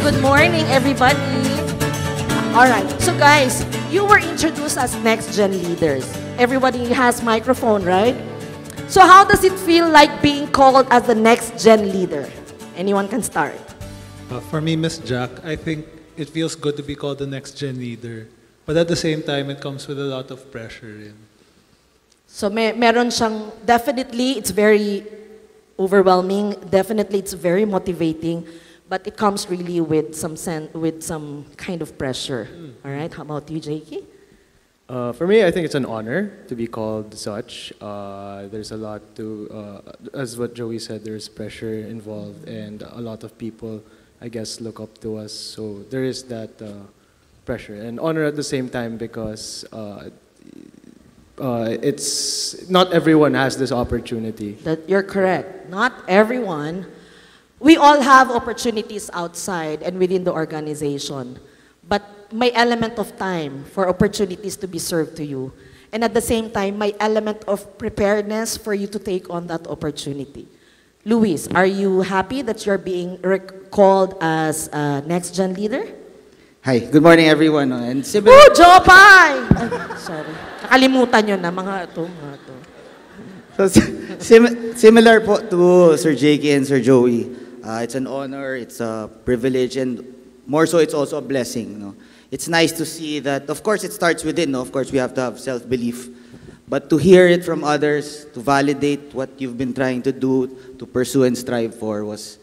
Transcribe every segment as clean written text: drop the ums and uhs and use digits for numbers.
good morning, everybody. All right, so guys, you were introduced as next-gen leaders. Everybody has microphone, right? So how does it feel like being called as the next-gen leader? Anyone can start. For me, Miss Jack, I think it feels good to be called the next-gen leader. But at the same time, it comes with a lot of pressure. So meron siyang, definitely, it's very overwhelming. Definitely, it's very motivating. But it comes really with some kind of pressure. All right, how about you, Jakey? For me, I think it's an honor to be called such. There's a lot to, as what Joey said, there's pressure involved, and a lot of people, I guess, look up to us. So there is that pressure and honor at the same time, because it's not everyone has this opportunity. That you're correct. Not everyone. We all have opportunities outside and within the organization, but may element of time for opportunities to be served to you. And at the same time, may element of preparedness for you to take on that opportunity. Luis, are you happy that you're being called as a next-gen leader? Hi, good morning everyone. And Oh, Jopay! Sorry. Nakalimutan nyo na, mga to. So, similar po to Sir Jakey and Sir Joey. It's an honor, it's a privilege, and more so it's also a blessing. No? It's nice to see that, of course it starts within, no? Of course we have to have self-belief, but to hear it from others, to validate what you've been trying to do, to pursue and strive for was,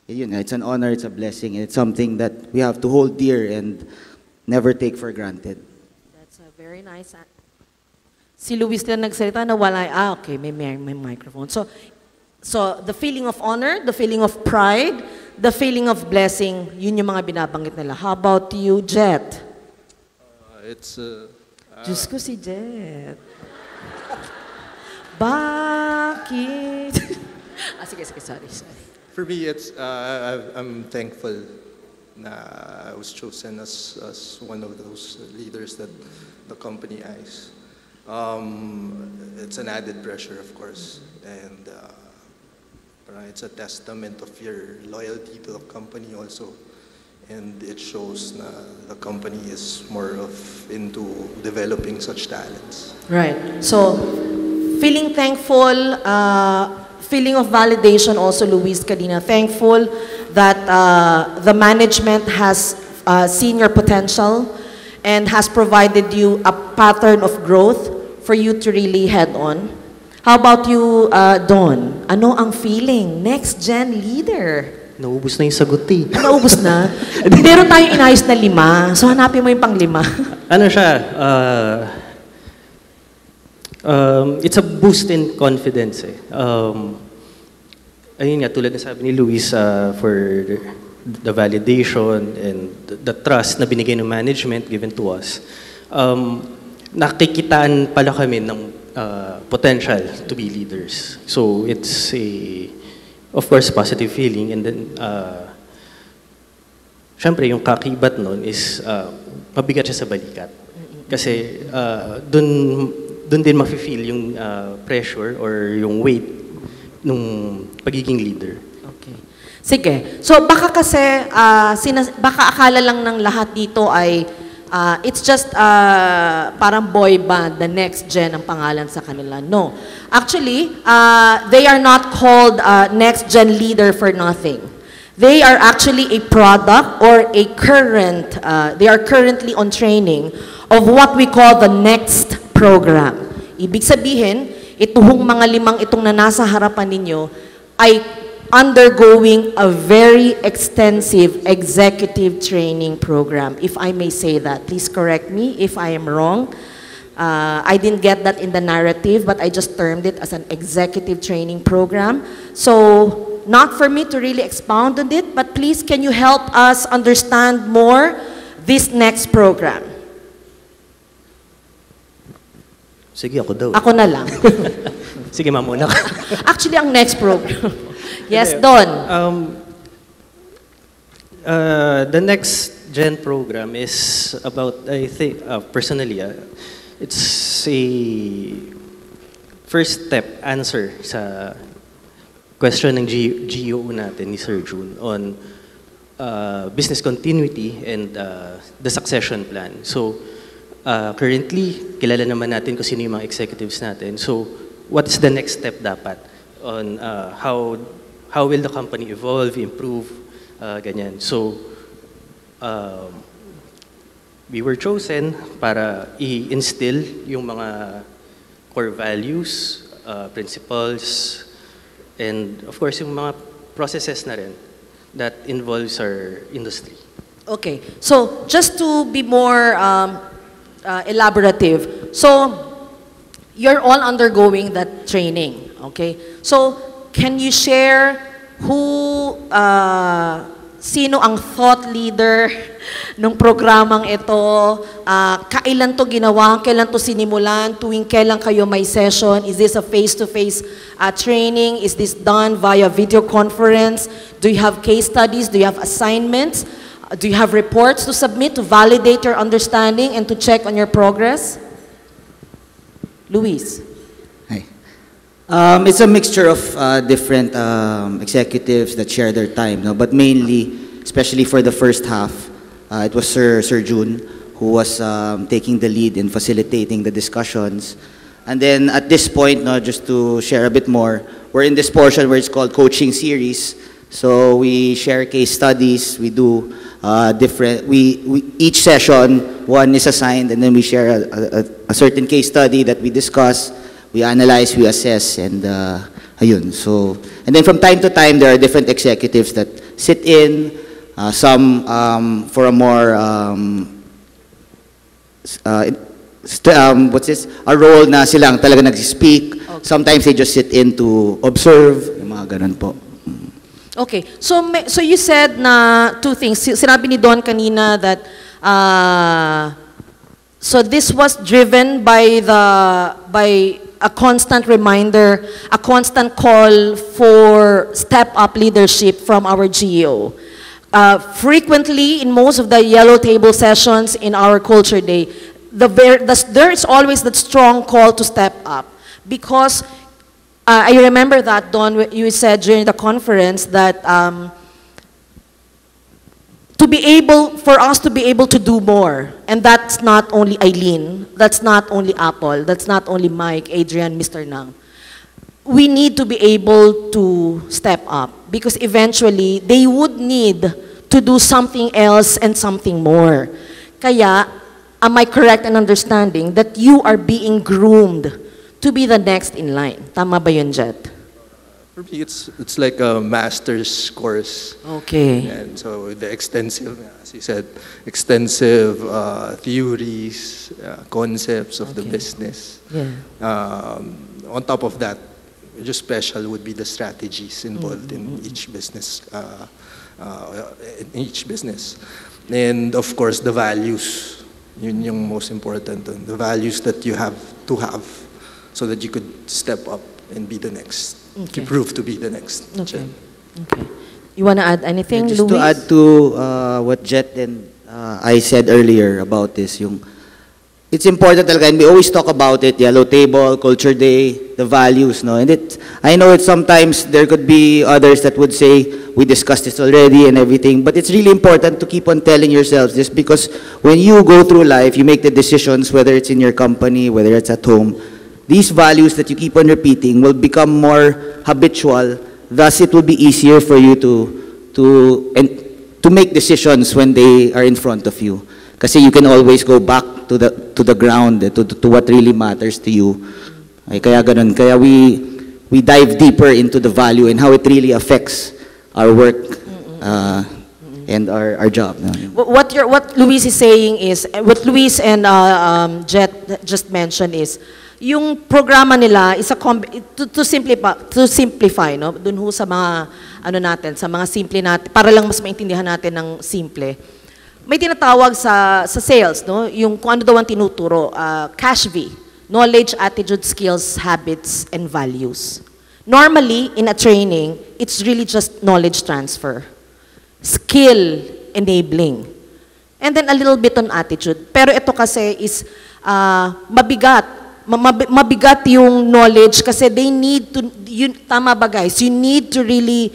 you know, it's an honor, it's a blessing, and it's something that we have to hold dear and never take for granted. That's a very nice answer. Si Luis lang nagsalita na wala, okay, may microphone. So the feeling of honor, the feeling of pride, the feeling of blessing, yun yung mga binabanggit nila. How about you, Jet? Diyos ko si Jet. Bakit? Sige, sorry. For me, I'm thankful that I was chosen as one of those leaders that the company has. It's an added pressure, of course, and it's a testament of your loyalty to the company also, and it shows that the company is more of into developing such talents. Right. So, feeling thankful, feeling of validation also, Luis Cadena, thankful that the management has seen your potential and has provided you a pattern of growth for you to really head on. How about you, Don? Ano ang feeling? Next-gen leader. Naubos na yung sagot eh. Naubos na? Meron tayong inayos na 5. So hanapin mo yung pang-5. Ano siya? It's a boost in confidence eh. Ayun nga, tulad na sabi ni Luis, for the validation and the trust na binigay ng management given to us. Nakikitaan pala kami ng potential to be leaders. So it's of course, positive feeling. And then, syempre, yung kakibat nun is mabigat siya sa balikat. Kasi dun din mafe-feel yung pressure or yung weight nung pagiging leader. Okay. Sige. So baka kasi, baka akala lang ng lahat dito ay it's just parang boy band, the next gen ang pangalan sa kanila. No. Actually, they are not called next gen leader for nothing. They are actually a product or a current, they are currently on training of what we call the next program. Ibig sabihin, itong mga 5 itong na nasa harapan ninyo ay undergoing a very extensive executive training program, if I may say that. Please correct me if I am wrong. I didn't get that in the narrative, but I just termed it as an executive training program. So, not for me to really expound on it, but please, can you help us understand more this next program? Sige, ako daw. Ako na lang. Sige, mamuna ka. Actually, ang next program. Yes, Don. The next gen program is about, I think, personally, it's a first step answer sa question ng GO natin ni Sir June on business continuity and the succession plan. So, currently, kilala naman natin kung sino yung mga executives natin. So, what's the next step dapat on how will the company evolve, improve, ganyan. So, we were chosen para i-instill yung mga core values, principles, and of course, yung mga processes na rin that involves our industry. Okay, so just to be more elaborative, so you're all undergoing that training, okay? So can you share who, sino ang thought leader nung programang ito? Kailan to ginawa? Kailan to sinimulan? Tuwing kailan kayo may session? Is this a face-to-face training? Is this done via video conference? Do you have case studies? Do you have assignments? Do you have reports to submit to validate your understanding and to check on your progress? Luis. Hi. It's a mixture of different executives that share their time, no? But mainly, especially for the first half, it was Sir Jun who was taking the lead in facilitating the discussions. And then at this point, no, just to share a bit more, we're in this portion where it's called coaching series. So we share case studies, we do each session, one is assigned, and then we share a certain case study that we discuss, we analyze, we assess, and ayun. So, and then from time to time, there are different executives that sit in, some for a more, what's this? A role na silang talaga nag-speak. Okay. Sometimes they just sit in to observe, yung mga ganun po. Okay, so you said na two things. Sinabi ni Don kanina that so this was driven by a constant reminder, a constant call for step-up leadership from our GEO. Frequently, in most of the yellow table sessions in our Culture Day, there is always that strong call to step up because I remember that, Don, you said during the conference that for us to be able to do more, and that's not only Eileen, that's not only Apple, that's not only Mike, Adrian, Mr. Nang. We need to be able to step up because eventually they would need to do something else and something more. Kaya, am I correct in understanding that you are being groomed to be the next in line? Tama ba yun, Jet? For me, it's like a master's course. Okay. And so the extensive, as you said, extensive theories, concepts of the business. Yeah. On top of that, just special would be the strategies involved in each business. And of course, the values. Yun yung most important. The values that you have to have so that you could step up and be the next, to prove to be the next. Okay. Okay. You want to add anything, Just Luis? to add to what Jet and I said earlier about this, it's important talaga, and we always talk about it, Yellow Table, Culture Day, the values, no? And I know sometimes there could be others that would say, we discussed this already and everything, but it's really important to keep on telling yourselves this because when you go through life, you make the decisions, whether it's in your company, whether it's at home, these values that you keep on repeating will become more habitual, thus it will be easier for you to make decisions when they are in front of you. Kasi you can always go back to the ground, to what really matters to you. Ay, kaya ganun. Kaya we dive deeper into the value and how it really affects our work and our job. What Luis is saying is, what Luis and Jet just mentioned is, yung programa nila is to simplify, no? Dun ho sa mga sa mga simple natin, para lang mas maintindihan natin ng simple. May tinatawag sa sales, no? Yung kung ano daw ang tinuturo, CASH-V, knowledge, attitude, skills, habits, and values. Normally, in a training, it's really just knowledge transfer, skill enabling, and then a little bit on attitude. Pero ito kasi is mabigat yung knowledge kasi they need to, tama ba guys, you need to really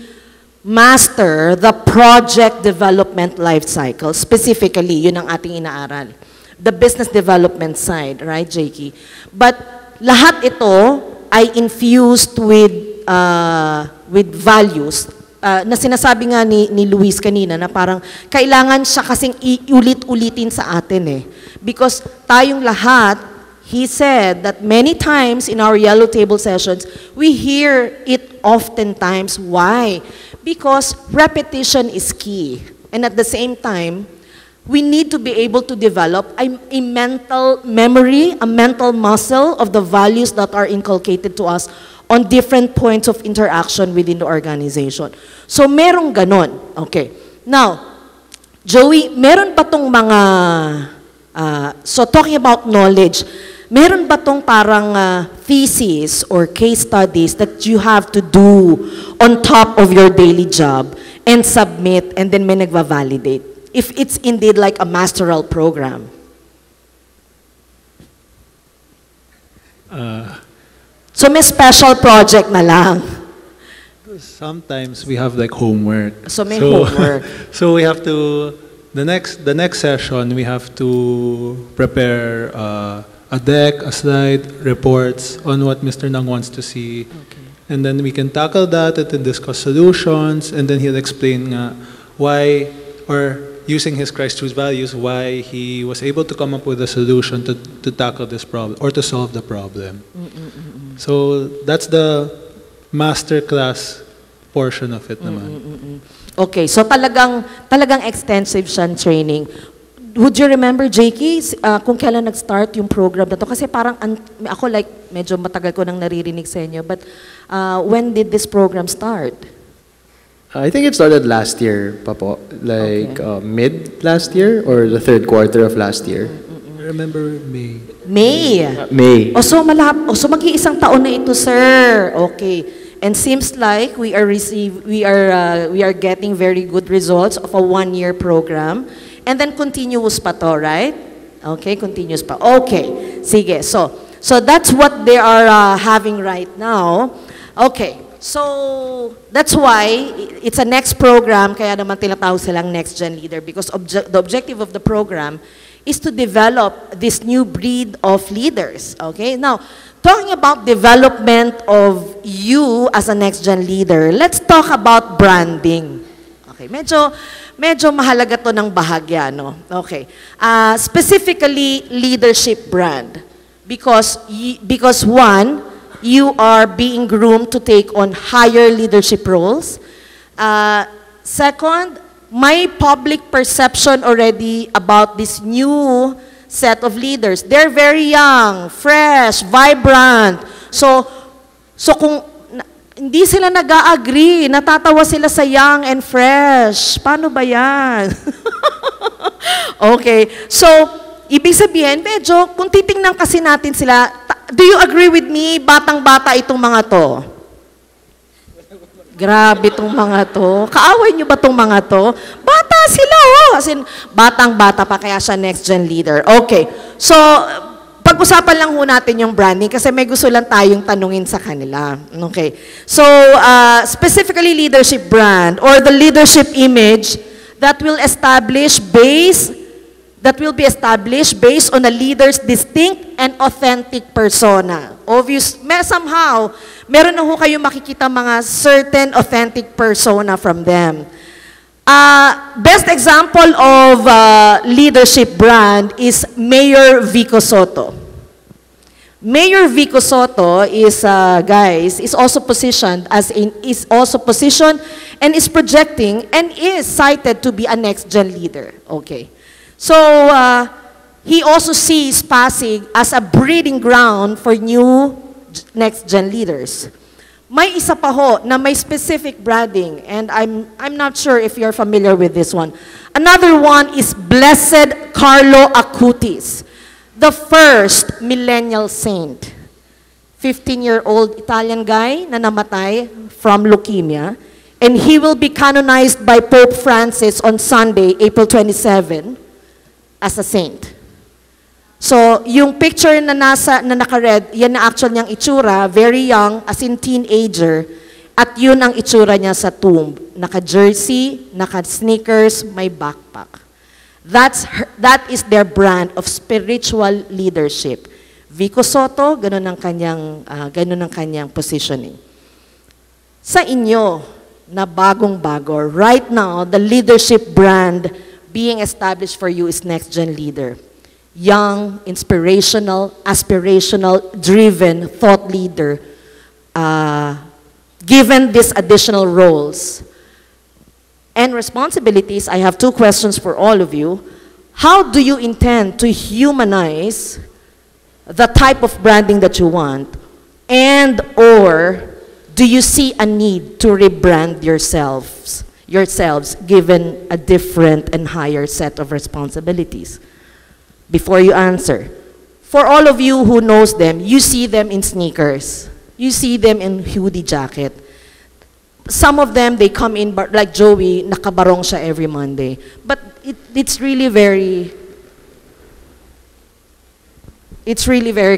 master the project development life cycle. Specifically, yun ang ating inaaral. The business development side, right, Jakey? But lahat ito ay infused with values na sinasabi nga ni Luis kanina na parang kailangan siya kasing iulit-ulitin sa atin eh. Because tayong lahat, he said that many times in our yellow table sessions, we hear it oftentimes. Why? Because repetition is key. And at the same time, we need to be able to develop a mental memory, a mental muscle of the values that are inculcated to us on different points of interaction within the organization. So, merong ganon. Okay. Now, Joey, meron ba tong mga, so talking about knowledge, meron ba tong parang thesis or case studies that you have to do on top of your daily job and submit and then may nagva-validate? If it's indeed like a masteral program. So may special project na lang. Sometimes we have like homework. So may homework. So we have to, the next session, we have to prepare a deck, a slide, reports on what Mr. Nang wants to see. Okay. And then we can tackle that and then discuss solutions, and then he'll explain why, or using his Christ truth values, why he was able to come up with a solution to tackle this problem or to solve the problem. So that's the master class portion of it naman. Okay, so talagang extensive siyang training. Would you remember, Jakey, kung kailan nag-start yung program na to? Kasi parang ako like medyo matagal ko nang naririnig sa inyo, but when did this program start? I think it started last year, Papo. Like Okay. mid last year or the third quarter of last year. I remember May. May. So mag-iisang taon na ito, sir. Okay. And seems like we are getting very good results of a 1-year program. And then continuous pa to, right? Okay, continuous pa. Okay. Sige. So that's what they are having right now. Okay. So that's why it's a next program, kaya naman tinatawag silang Next Gen Leader, because the objective of the program is to develop this new breed of leaders. Okay? Now, talking about development of you as a Next Gen Leader, let's talk about branding. Okay, medyo mahalaga to ng bahagya, no? Okay. Specifically, leadership brand. Because one, you are being groomed to take on higher leadership roles. Second, may public perception already about this new set of leaders. They're very young, fresh, vibrant. So kung hindi sila nag-agree, natatawa sila sa young and fresh. Paano ba yan? Okay. So, ibig sabihin, medyo, kung titingnan kasi natin sila, do you agree with me, batang-bata itong mga to? Grabe itong mga to. Kaaway nyo ba itong mga to? Bata sila, oh. As in, batang-bata pa, kaya siya next gen leader. Okay. So, pag-usapan lang ho natin yung branding kasi may gusto lang tayong tanungin sa kanila. Okay. So, specifically leadership brand or the leadership image that will be established based on a leader's distinct and authentic persona. Somehow, meron na ho kayong makikita mga certain authentic persona from them. Best example of leadership brand is Mayor Vico Soto. Mayor Vico Soto is also positioned and is projecting and is cited to be a next gen leader. Okay. So, he also sees Pasig as a breeding ground for new next-gen leaders. May isa pa ho na may specific branding, and I'm not sure if you're familiar with this one. Another one is Blessed Carlo Acutis, the first millennial saint. 15-year-old Italian guy na namatay from leukemia, and he will be canonized by Pope Francis on Sunday, April 27, as a saint. So, yung picture na naka-red, yan na actual niyang itsura, very young, as in teenager, At yun ang itsura niya sa tomb. Naka-jersey, naka-sneakers, may backpack. That is their brand of spiritual leadership. Vico Soto, ganun ang kanyang positioning. Sa inyo, na bagong-bago, right now, the leadership brand being established for you is Next Gen Leader. Young, inspirational, aspirational, driven thought leader, given these additional roles and responsibilities, I have two questions for all of you. How do you intend to humanize the type of branding that you want? And or do you see a need to rebrand yourselves given a different and higher set of responsibilities? Before you answer, for all of you who knows them, you see them in sneakers. You see them in hoodie jacket. Some of them, they come in, like Joey, nakabarong siya every Monday. But it's really very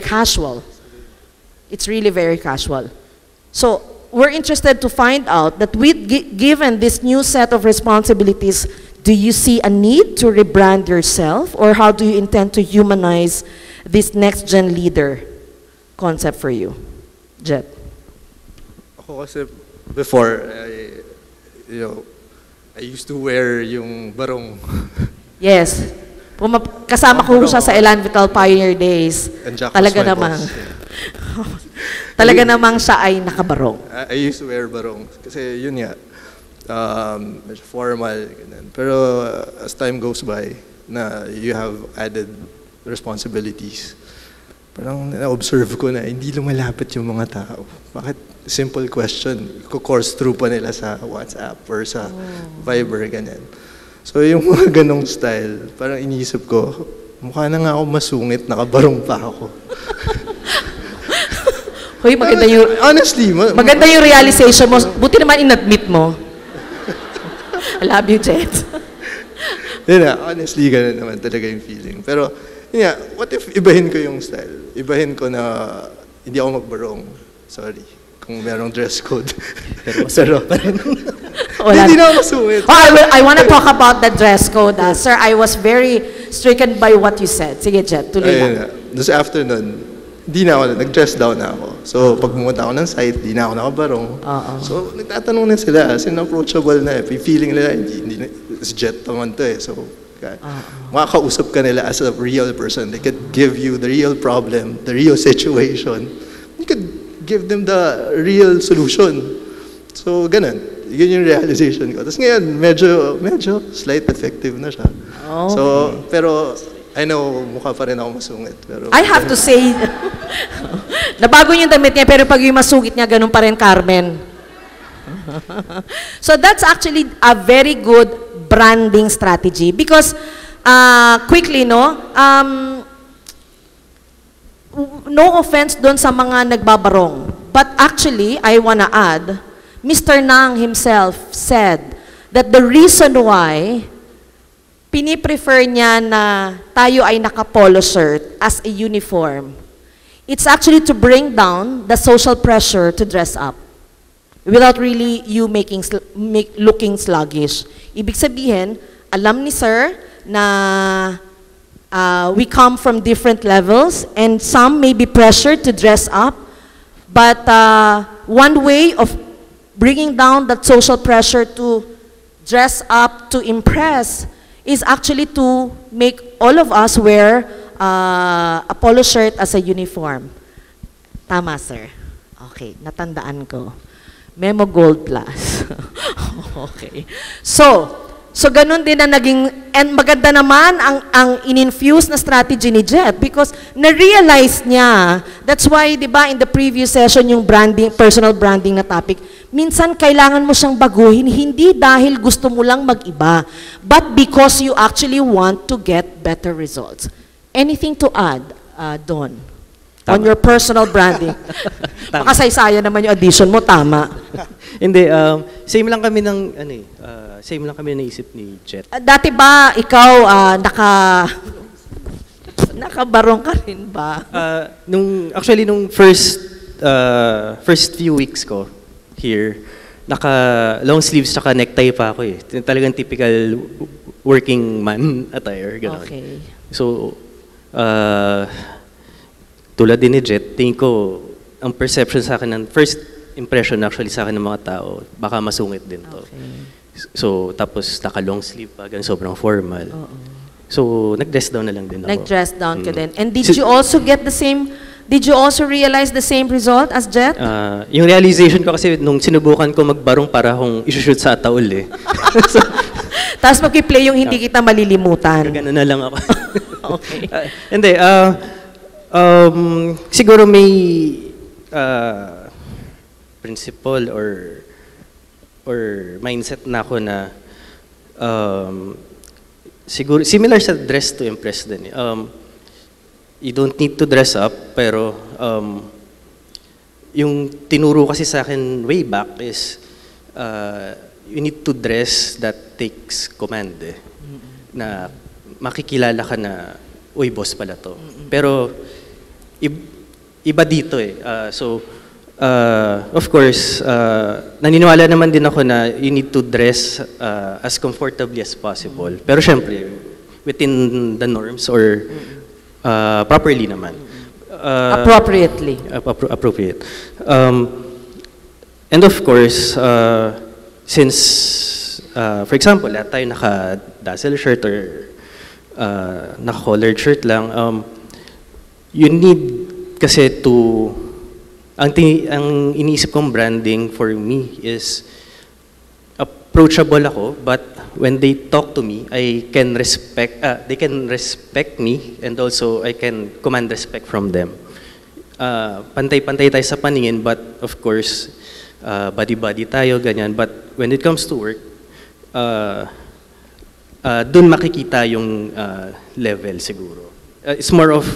casual. It's really very casual. So we're interested to find out that given this new set of responsibilities, do you see a need to rebrand yourself, or how do you intend to humanize this Next Gen Leader concept for you? Jet. Ako kasi before, I used to wear yung barong. Yes. Kasama ko siya sa Elan Vital Pioneer Days. And Jack was Talaga my namang. boss. Talaga namang siya ay nakabarong. I used to wear barong. Kasi yun nga, medyo formal. Ganun. Pero as time goes by, na you have added responsibilities, parang na-observe ko na hindi lumalapit yung mga tao. Bakit? Simple question. Course through pa nila sa WhatsApp or sa Viber, ganyan. So yung mga ganong style, parang iniisip ko, mukha na nga ako masungit, nakabarong pa ako. Hoy, maganda yung... Honestly, maganda yung realization mo. Buti naman in-admit mo. I love you, Jet. Yun na, honestly, ganun naman talaga yung feeling. Pero, yun nga, what if ibahin ko yung style? Ibahin ko na hindi ako magbarong. Sorry. Kung merong dress code. Pero hindi na ako masungit. Oh, I want to talk about the dress code. Sir, I was very stricken by what you said. Sige, Jet, tuloy lang. This afternoon, hindi na ako, nag-dress down na ako. So, pag pumunta ako ng site, hindi na ako nakabarong. So, nagtatanong na sila, kasi approachable na eh. Feeling nila, hindi na, si Jet naman to eh. So, makakausap ka nila as a real person. They could give you the real problem, the real situation. You could give them the real solution. So, ganun. Yun yung realization ko. Tapos ngayon, medyo slight effective na siya. So, pero, I know, mukha pa rin ako masungit. Pero, I have to say, nabago yung damit niya, pero pag yung masungit niya, ganun pa rin, Carmen. So, that's actually a very good branding strategy. Because, quickly, no offense doon sa mga nagbabarong. But actually, I wanna add, Mr. Nang himself said that the reason why piniprefer niya na tayo ay naka-polo shirt as a uniform, it's actually to bring down the social pressure to dress up without really you looking sluggish. Ibig sabihin, alam ni Sir na we come from different levels, and some may be pressured to dress up, but one way of bringing down that social pressure to dress up, to impress, is actually to make all of us wear a polo shirt as a uniform. Tama, sir. Okay, natandaan ko. Memo Gold Plus. Okay. So ganun din na naging, and maganda naman ang in-infuse na strategy ni Jet because na-realize niya, that's why, di ba, in the previous session, yung branding, personal branding na topic, minsan kailangan mo siyang baguhin, hindi dahil gusto mo lang mag-iba, but because you actually want to get better results. Anything to add, Don? On your personal branding. Makasaysayan naman yung addition mo, tama. Hindi, same lang kami ng, same lang kami naisip ni Jet. Dati ba, ikaw, nakabarong ka rin ba? Actually, nung first few weeks ko, here, naka long sleeves tsaka necktie pa ako eh. Talagang typical working man attire, gano'n. Okay. So, tulad din ni Jet, tingin ko, ang perception sa akin, first impression actually sa akin ng mga tao, baka masungit din to. Okay. So, tapos naka-long sleeve pa, ganun, sobrang formal. So, nag-dress down na lang din ako. Nag-dress down ka din. And did Si- you also get the same, did you also realize the same result as Jet? Yung realization ko kasi nung sinubukan ko magbarong para akong isushoot sa Ataul eh. So, Tapos magpi-play yung hindi kita malilimutan. gano'n na lang ako. Okay. Hindi, siguro may principle or mindset na ako na siguro similar sa dress to impress din. You don't need to dress up, pero yung tinuro kasi sa akin way back is you need to dress that takes command eh. Na makikilala ka na, uy, boss pala to. Pero iba dito eh. Of course, naniniwala naman din ako na you need to dress as comfortably as possible. Pero syempre, within the norms or properly naman. Appropriately. Appropriate. And of course, since, for example, lahat tayo naka-dazzle shirt or naka-collared shirt lang, you need kasi to, ang iniisip kong branding for me is approachable ako, but when they talk to me, I can respect, they can respect me, and also I can command respect from them. Pantay-pantay tayo sa paningin, but of course, body-body tayo, ganyan. But when it comes to work, dun makikita yung level siguro. It's more of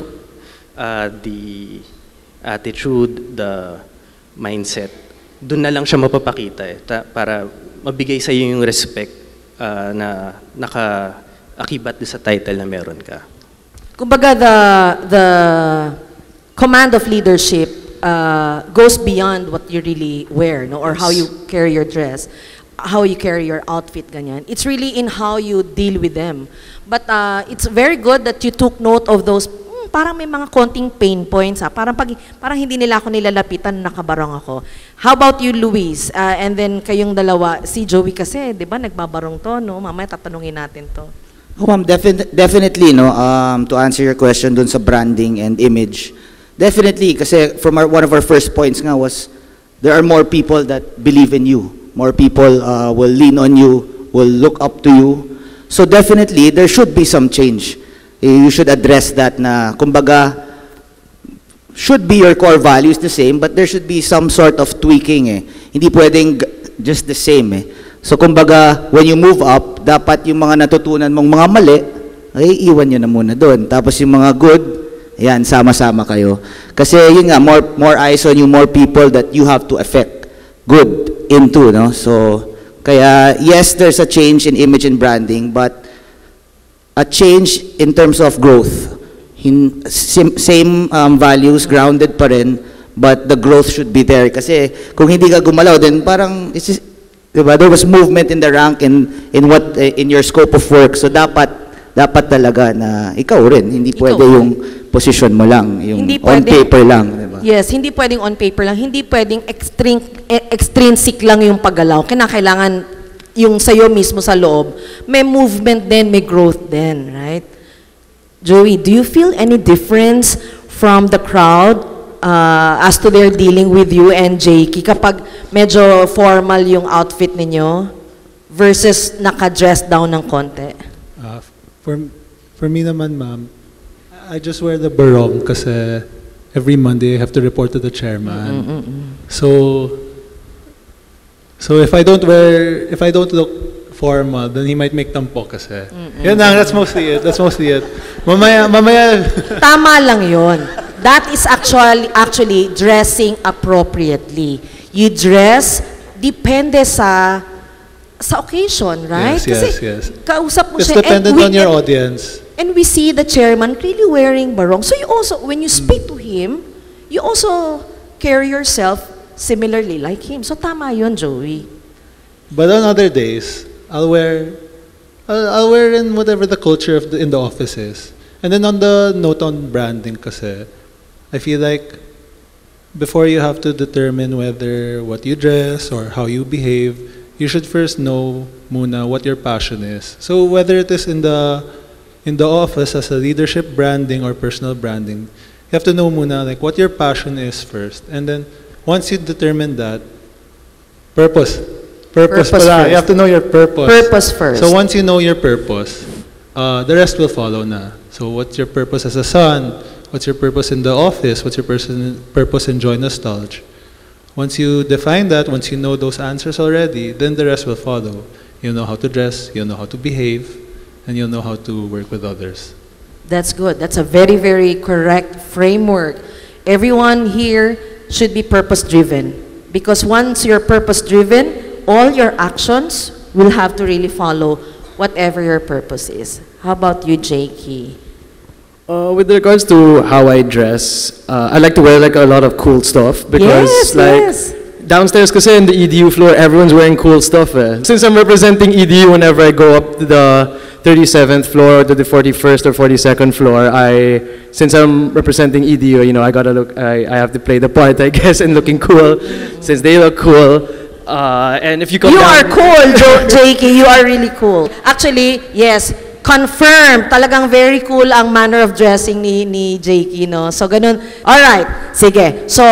the attitude, the mindset. Dun na lang siya mapapakita eh, para mabigay sa iyo yung respect na naka-akibat sa title na meron ka. Kumbaga, the command of leadership goes beyond what you really wear, no? Or how you carry your dress, how you carry your outfit, ganyan. It's really in how you deal with them. But it's very good that you took note of those, parang may mga konting pain points, ha? Parang hindi nila ako nilalapitan, nakabarong ako. How about you, Luis? And then kayong dalawa, si Joey kasi, di ba, nagbabarong to, no? Mamaya tatanungin natin to. Oh, ma'am, definitely, no, to answer your question dun sa branding and image, definitely, kasi from one of our first points nga was, there are more people that believe in you. More people will lean on you, will look up to you. So definitely, there should be some change. You should address that na, kumbaga, should be your core values the same, but there should be some sort of tweaking eh. Hindi pwedeng just the same eh. So kumbaga, when you move up, dapat yung mga natutunan mong mga mali, ay iwan nyo na muna doon. Tapos yung mga good, ayan, sama-sama kayo. Kasi yun nga, more eyes on you, more people that you have to affect good into, no? So, kaya yes, there's a change in image and branding, but a change in terms of growth. Same values, grounded pa rin, but the growth should be there. Kasi kung hindi ka gumalaw, then parang, diba, there was movement in the rank in your scope of work. So dapat talaga na ikaw rin, hindi pwede yung position mo lang, yung Hindi on pwede. paper lang, diba? Yes, hindi pwedeng on paper lang, hindi pwedeng extrinsic lang yung paggalaw. Kailangan yung sa'yo mismo sa loob, may movement din, may growth din, right? Joey, do you feel any difference from the crowd as to their dealing with you and Jakey kapag medyo formal yung outfit ninyo versus naka-dress down ng konti? For me naman, ma'am, I just wear the barong kasi every Monday I have to report to the chairman. So if I don't look formal, then he might make tampo kasi. Yun lang, that's mostly it. Mamaya. Tama lang yun. That is actually dressing appropriately. You dress depende sa occasion, right? Yes. Kausap mo It's siya. dependent on your audience. And we see the chairman really wearing barong. So you also, when you speak to him, you also carry yourself similarly like him. So tama yun, Joey. But on other days, I'll wear in whatever the culture in the office is. And then on the note on branding kasi, I feel like before you have to determine whether what you dress or how you behave, you should first know muna what your passion is. So whether it is in the office as a leadership branding or personal branding, you have to know muna like what your passion is first. And then once you determine that, purpose Purpose pala. first. You have to know your purpose. Purpose first. So once you know your purpose, the rest will follow na. So what's your purpose as a son? What's your purpose in the office? What's your purpose in Joy Nostalgia? Once you define that, once you know those answers already, then the rest will follow. You'll know how to dress, you'll know how to behave, and you'll know how to work with others. That's good. That's a very, very correct framework. Everyone here should be purpose-driven. Because once you're purpose-driven, all your actions will have to really follow whatever your purpose is. How about you, Jakey? With regards to how I dress, I like to wear like a lot of cool stuff because Yes. downstairs kasi in the EDU floor, everyone's wearing cool stuff. Since I'm representing EDU whenever I go up to the 37th floor to the 41st or 42nd floor, since I'm representing EDU, I gotta look, I have to play the part, I guess, in looking cool, since they look cool. And if you come You down, are cool, Jakey. You are really cool. Actually, yes, confirmed. Talagang very cool ang manner of dressing ni Jakey, no? So, ganun. Alright, sige. So,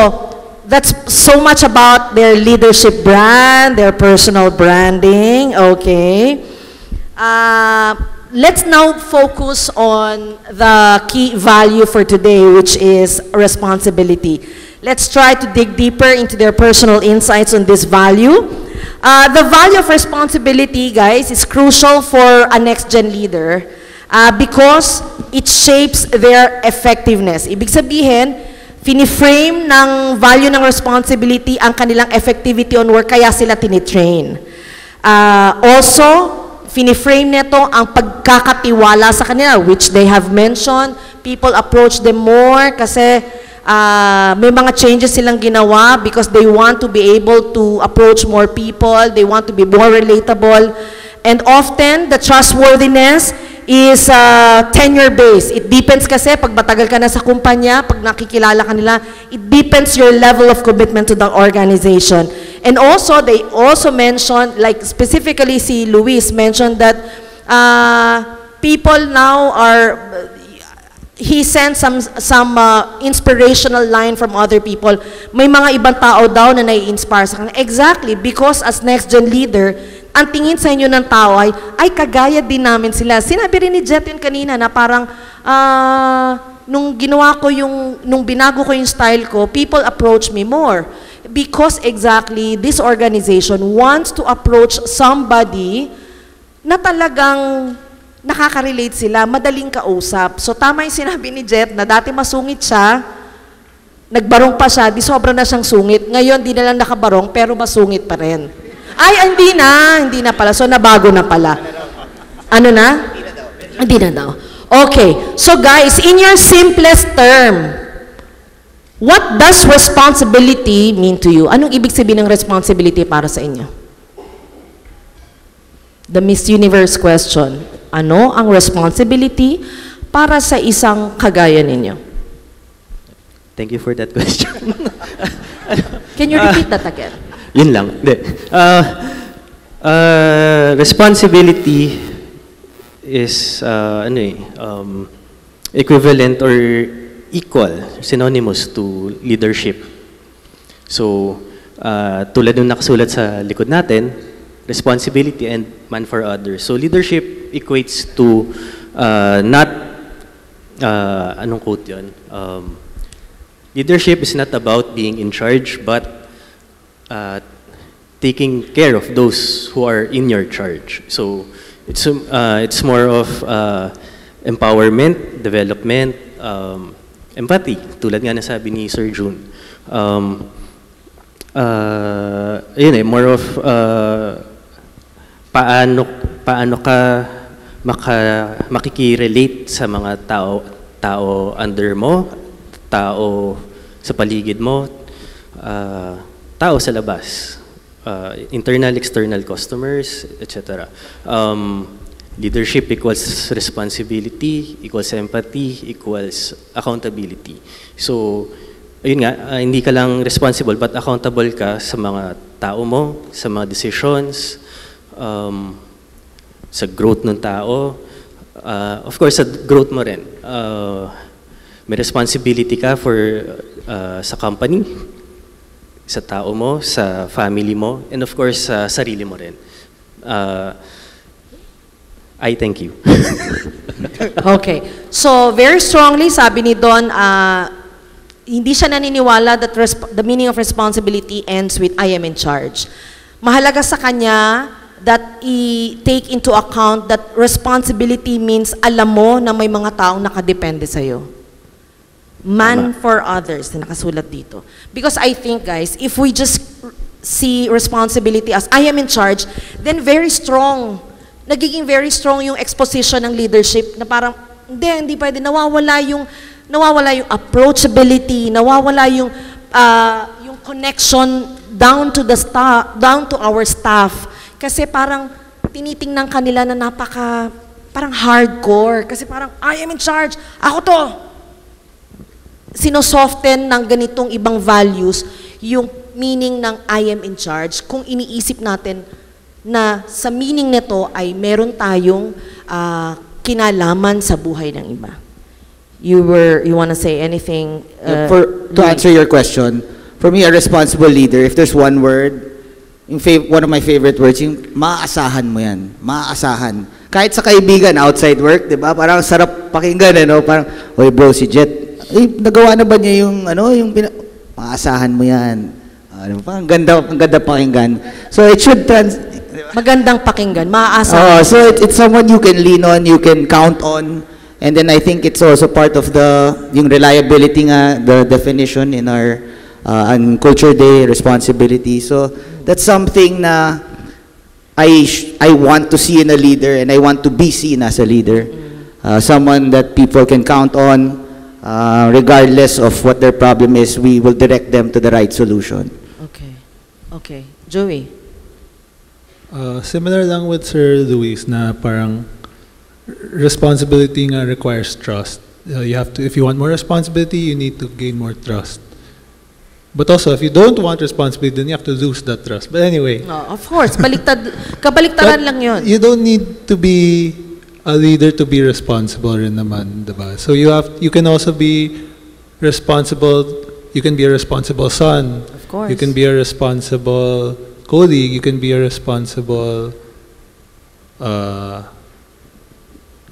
that's so much about their leadership brand, their personal branding, okay? Let's now focus on the key value for today, which is responsibility. Let's try to dig deeper into their personal insights on this value. The value of responsibility, guys, is crucial for a next-gen leader because it shapes their effectiveness. Ibig sabihin, finiframe ng value ng responsibility ang kanilang effectivity on work, kaya sila tinitrain. Also, finiframe nito ang pagkakatiwala sa kanila, which they have mentioned. People approach them more kasi may mga changes silang ginawa because they want to be able to approach more people, they want to be more relatable, and often the trustworthiness is tenure-based. It depends kasi pag matagal ka na sa kumpanya, pag nakikilala ka nila, it depends your level of commitment to the organization. And also, they also mentioned, like specifically si Luis mentioned that people now are, he sent some inspirational line from other people. May mga ibang tao daw na nai-inspire sa kanya. Exactly, because as next-gen leader, ang tingin sa inyo ng tao ay kagaya din namin sila. Sinabi rin ni Jet yun kanina na parang, nung binago ko yung style ko, people approach me more. Because exactly, this organization wants to approach somebody na talagang nakaka-relate sila, madaling kausap. So tama yung sinabi ni Jet na dati masungit siya, nagbarong pa siya, di sobra na siyang sungit. Ngayon, di na lang nakabarong, pero masungit pa rin. Ay, hindi na pala. So nabago na pala. Ano na? Hindi na daw. Okay. So guys, in your simplest term, what does responsibility mean to you? Anong ibig sabihin ng responsibility para sa inyo? The Miss Universe question. Ano ang responsibility para sa isang kagaya ninyo? Thank you for that question. Uh, Can you repeat that again? Yun lang. Hindi. Responsibility is equivalent or equal, synonymous to leadership. So, tulad ng nakasulat sa likod natin, responsibility and man for others. So, leadership equates to not, anong quote yun? Leadership is not about being in charge, but taking care of those who are in your charge. So it's more of empowerment, development, empathy. Tulad nga nasabi ni Sir June. More of paano ka makikirelate sa mga tao under mo, tao sa paligid mo, tao sa labas. Internal, external customers, etc. Leadership equals responsibility, equals empathy, equals accountability. So, ayun nga, hindi ka lang responsible but accountable ka sa mga tao mo, sa mga decisions, sa growth ng tao. Of course, sa growth mo rin. May responsibility ka for sa company, sa tao mo, sa family mo, and of course, sa sarili mo rin. I thank you. Okay. So, very strongly, sabi ni Don, hindi siya naniniwala that the meaning of responsibility ends with I am in charge. Mahalaga sa kanya that i-take into account that responsibility means alam mo na may mga taong nakadepende sa'yo. Man for others, na nakasulat dito. Because I think, guys, if we just see responsibility as I am in charge, then very strong. Nagiging very strong yung exposition ng leadership na parang, hindi pwede, nawawala yung approachability, nawawala yung connection down to our staff. Kasi parang tinitingnan kanila na parang hardcore. Kasi parang, I am in charge, ako to. Sinosoften ng ganitong ibang values yung meaning ng I am in charge kung iniisip natin na sa meaning nito ay meron tayong kinalaman sa buhay ng iba. You want to say anything? To answer your question, for me, a responsible leader, if there's one word, one of my favorite words, yung maaasahan mo yan. Maaasahan. Kahit sa kaibigan, outside work, di ba? Parang sarap pakinggan, ano? Parang, oy bro, si Jet, nagawa na ba niya yung, maaasahan mo yan. Ang ganda pakinggan. So it should magandang pakinggan, maaasahan. So it's someone you can lean on, you can count on, and then I think it's also part of yung reliability nga, the definition in our on Culture Day, responsibility. So that's something na I want to see in a leader, and I want to be seen as a leader. Someone that people can count on, regardless of what their problem is, we will direct them to the right solution. Okay. Joey? Similar lang with Sir Luis na parang responsibility nga requires trust. If you want more responsibility, you need to gain more trust. But also, if you don't want responsibility, then you have to lose that trust. But anyway. No, of course, kabaliktaran lang yun. You don't need to be a leader to be responsible rin naman, diba? So you can also be responsible. You can be a responsible son. Of course. You can be a responsible colleague. You can be a responsible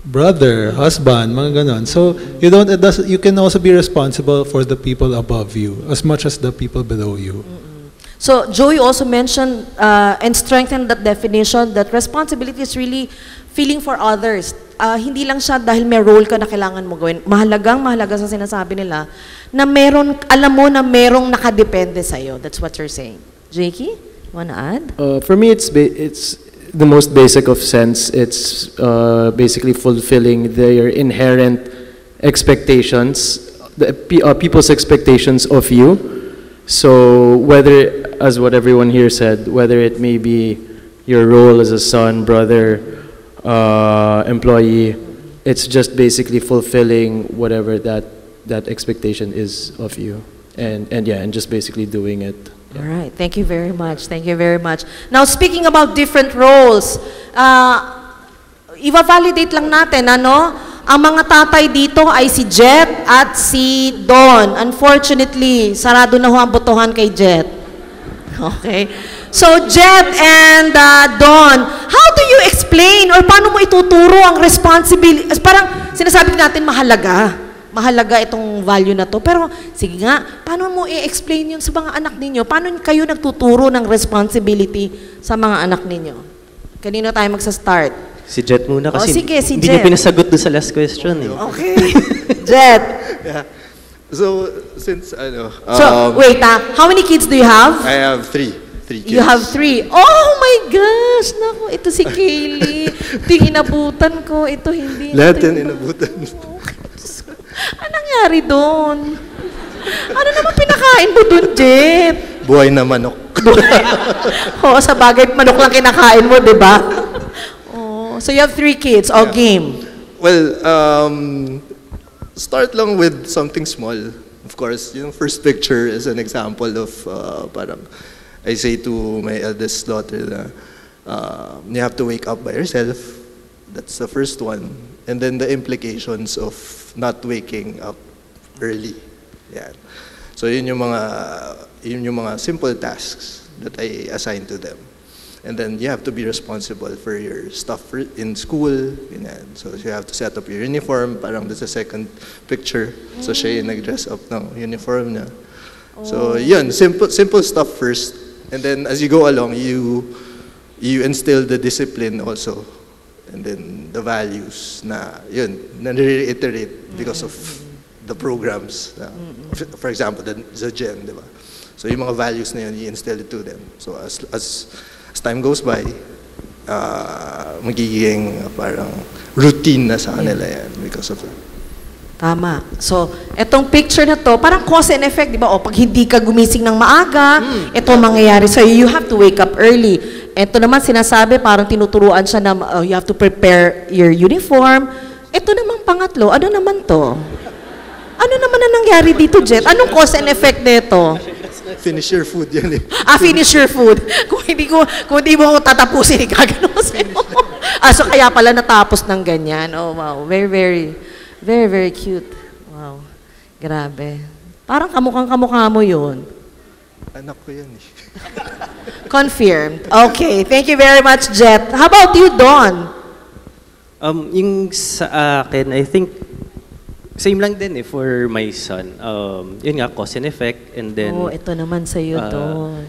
brother, husband, mga ganon. So you can also be responsible for the people above you as much as the people below you. So Joey also mentioned and strengthened that definition that responsibility is really feeling for others. Hindi lang siya dahil may role ka na kailangan mo gawin. Mahalaga sa sinasabi nila na alam mo na merong nakadepende sa'yo. That's what you're saying. Jakey, you wanna add? For me, it's the most basic of sense. It's basically fulfilling their inherent expectations, people's expectations of you. So whether, as what everyone here said, whether it may be your role as a son, brother, employee, it's just basically fulfilling whatever that expectation is of you, and just basically doing it. Yeah. All right. Thank you very much. Thank you very much. Now, speaking about different roles, i-validate lang natin, ang mga tatay dito ay si Jet at si Don. Unfortunately, sarado na ho ang botohan kay Jet. Okay. So, Jet and Don, how do you explain or paano mo ituturo ang responsibility? Parang sinasabi natin mahalaga itong value na to. Pero, sige nga, paano mo i-explain yun sa mga anak ninyo? Paano kayo nagtuturo ng responsibility sa mga anak ninyo? Kanino tayo magsa-start? Si Jet muna kasi sige, si hindi Jet. niyo pinasagot doon sa last question. Okay. Jet. Yeah. So, since, So, wait, how many kids do you have? I have three kids. You have 3. Oh my gosh! Naku, ito si Kaylee. Ito yung inabutan ko. Ito hindi. Lahat yan inabutan. Anong nangyari doon? Ano naman pinakain mo doon, Jet? Buhay na manok. Oo, sa bagay, manok lang kinakain mo, di ba? Oh, so you have 3 kids, all game. Well, start lang with something small. Of course, yung first picture is an example of parang I say to my eldest daughter na you have to wake up by yourself. That's the first one. And then the implications of not waking up early. Yan. So yun yung mga simple tasks that I assign to them. And then you have to be responsible for your stuff in school. Ganyan. So you have to set up your uniform. Parang that's the second picture. So siya yung nag-dress up ng uniform niya. So yun, simple stuff first. And then as you go along, you instill the discipline also. And then the values na yun, na-reiterate because of the programs. For example, the Gen, di ba? So yung mga values na yun, i-instill it to them. So as time goes by, magiging parang routine na sa kanila yan because of that. Tama. So, etong picture na to, parang cause and effect, di ba? O, pag hindi ka gumising ng maaga, ito mangyayari sa'yo. You have to wake up early. Ito naman sinasabi, parang tinuturuan siya na you have to prepare your uniform. Ito naman pangatlo, ano naman to? Ano naman na nangyari dito, Jet? Anong cause and effect nito? Finish your food yan eh. Finish your food. Kung hindi mo tatapusin, gagano sa'yo. So kaya pala natapos ng ganyan. Oh, wow. Very, very, very, very cute. Wow. Grabe. Parang kamukha mo yun. Anak ko yan eh. Confirmed. Okay. Thank you very much, Jet. How about you, Don? Yung sa akin, I think, same lang din eh for my son. Yun nga, cause and effect. And then, ito naman sa'yo, Don.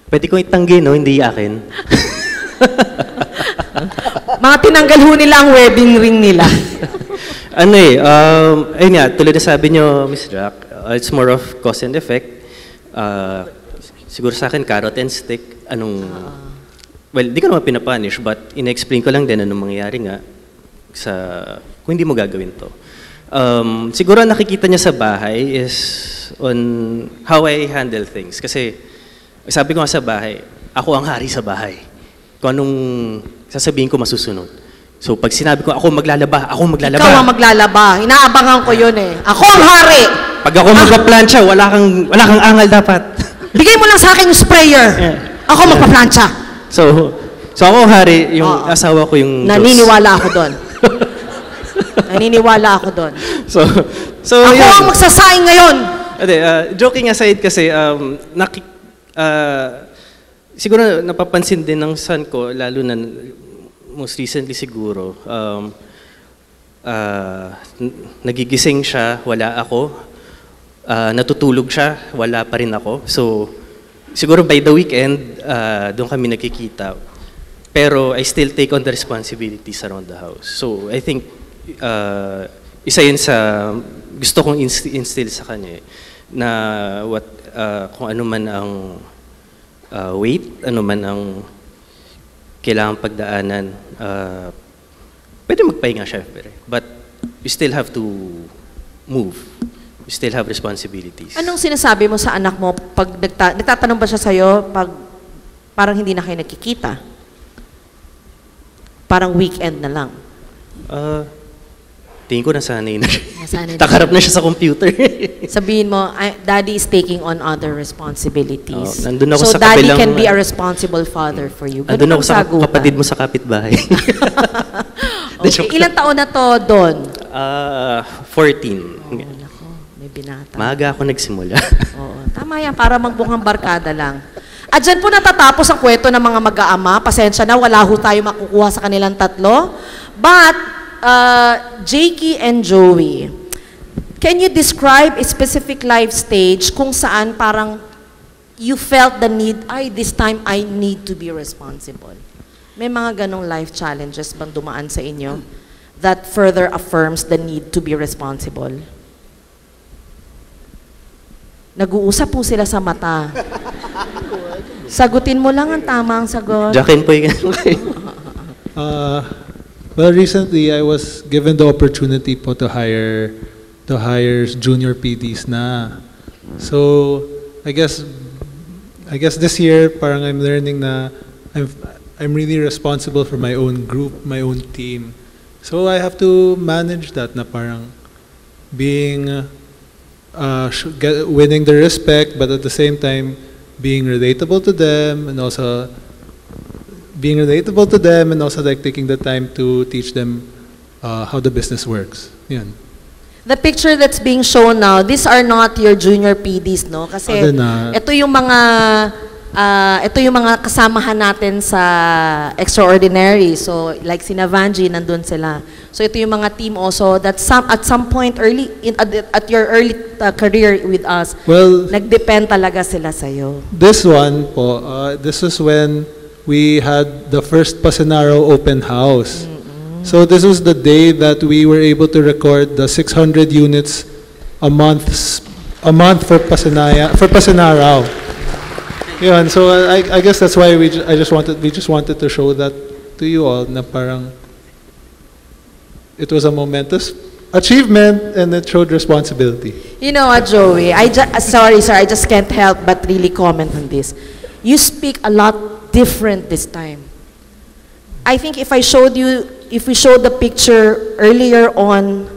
pwede kong itanggi, no? Hindi akin. Mga tinanggal ho nila ang wedding ring nila. Ayun nga, tulad na sabi nyo, Miss Jack, it's more of cause and effect. Siguro sa akin, carrot and stick. Well, di ko naman pinapunish, but ina-explain ko lang din anong mangyayari nga kung hindi mo gagawin to. Siguro nakikita niya sa bahay is on how I handle things. Kasi sabi ko nga sa bahay, ako ang hari sa bahay. Kung anong sasabihin ko masusunod. So pag sinabi ko, ako maglalaba. Ikaw ang maglalaba. Inaabangan ko yun eh. Ako ang hari! Pag ako magpa-plancha, wala kang angal dapat. Bigay mo lang sa akin yung sprayer. Yeah. Ako magpa-plancha. So ako ang hari, yung asawa ko yung Naniniwala ako doon. Naniniwala ako doon. So ako yun. ang magsasaing ngayon. Joking aside kasi, siguro napapansin din ng son ko, lalo na most recently siguro, nagigising siya, wala ako. Natutulog siya, wala pa rin ako. So, siguro by the weekend, doon kami nakikita. Pero I still take on the responsibilities around the house. So, I think, isa yun sa gusto kong instill sa kanya, na kung ano man ang weight, ano man ang kailangan pagdaanan, pwede magpahinga syempre. But you still have to move. You still have responsibilities. Anong sinasabi mo sa anak mo pag nagtatanong ba siya sa'yo pag parang hindi na kayo nagkikita? Parang weekend na lang. Tingin ko nasanay na siya. Nasanay na Takarap na siya sa computer. Sabihin mo, Daddy is taking on other responsibilities. Nandun ako so sa Daddy kabilang, can be a responsible father for you. Nandun ako sa sagutan. kapatid mo sa kapitbahay. Okay. Ilang taon na to, Don? 14. Nako, may binata. Maaga ako nagsimula. Oo, tama yan, para magbukang barkada lang. At dyan po natatapos ang kwento ng mga mag-aama. Pasensya na, wala ho tayo makukuha sa kanilang tatlo. But, Jakey and Joey, can you describe a specific life stage kung saan parang you felt the need, this time I need to be responsible? May mga ganong life challenges bang dumaan sa inyo that further affirms the need to be responsible? Nag-uusap po sila sa mata. Sagutin mo lang ang tamang sagot. Jackin po yung Well, recently I was given the opportunity po to hire junior PDs na. So, I guess I guess this year, parang I'm learning na I'm really responsible for my own group, my own team. So I have to manage that na parang being, winning their respect, but at the same time, being relatable to them, and also like taking the time to teach them how the business works. Yan. The picture that's being shown now, these are not your junior PDs, no? Kasi ito yung mga kasamahan natin sa Extraordinary. So like sina Vanji, nandun sila. So ito yung mga team also that at some point at your early career with us, Well, nagdepend talaga sila sa'yo. this one po, this is when we had the first Pasenaro open house. So this was the day that we were able to record the 600 units a month for Pasenaro. Yun, so I guess that's why we just wanted to show that to you all na parang it was a momentous achievement and it showed responsibility. You know what, Joey? Sorry, sir, I just can't help but really comment on this. You speak a lot different this time. I think if we showed the picture earlier on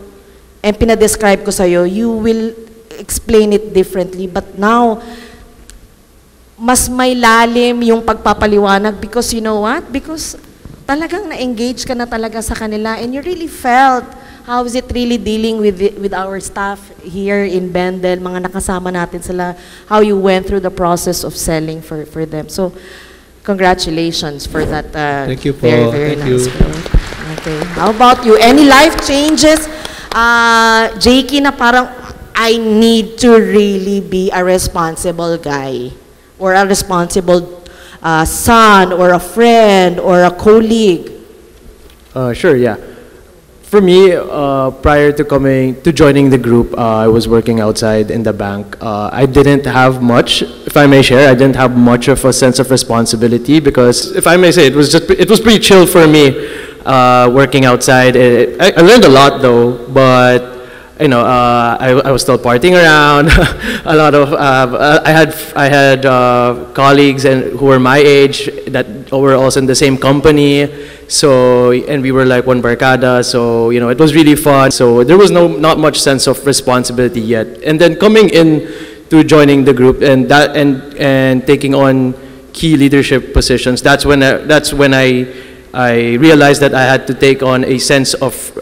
and pinadescribe ko sa'yo, you will explain it differently. But now, mas may lalim yung pagpapaliwanag because you know what? Because talagang na-engage ka na talaga sa kanila and you really felt how is it really dealing with our staff here in Bendel, mga nakasama natin sila, how you went through the process of selling for them. So, congratulations for that Thank you po. very, very Thank nice you. quote. Okay. How about you? Any life changes? Jakey, na parang, I need to really be a responsible guy or a responsible son or a friend or a colleague. Sure, yeah. For me, prior to joining the group, I was working outside in the bank. I didn't have much, if I may share, I didn't have much of a sense of responsibility because, if I may say, it was pretty chill for me working outside. I learned a lot though, but you know, I was still partying around. A lot of I had colleagues who were my age that were also in the same company. So, and we were like one barkada, so, you know, it was really fun. So there was not much sense of responsibility yet. And then coming in to joining the group and taking on key leadership positions, that's when I realized that I had to take on a sense of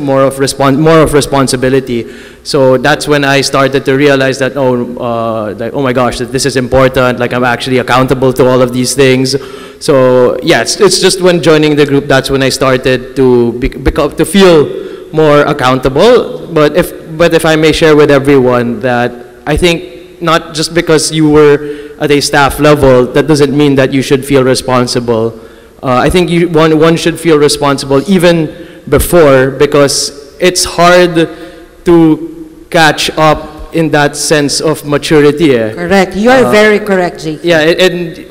more of responsibility. So that's when I started to realize that oh my gosh, that this is important. Like I'm actually accountable to all of these things. So yeah, it's just when joining the group that's when I started to feel more accountable. But if I may share with everyone that I think not just because you were at a staff level, that doesn't mean that you should feel responsible. I think one should feel responsible even before because it's hard to catch up in that sense of maturity. Correct. You are very correct, Jakey. Yeah, and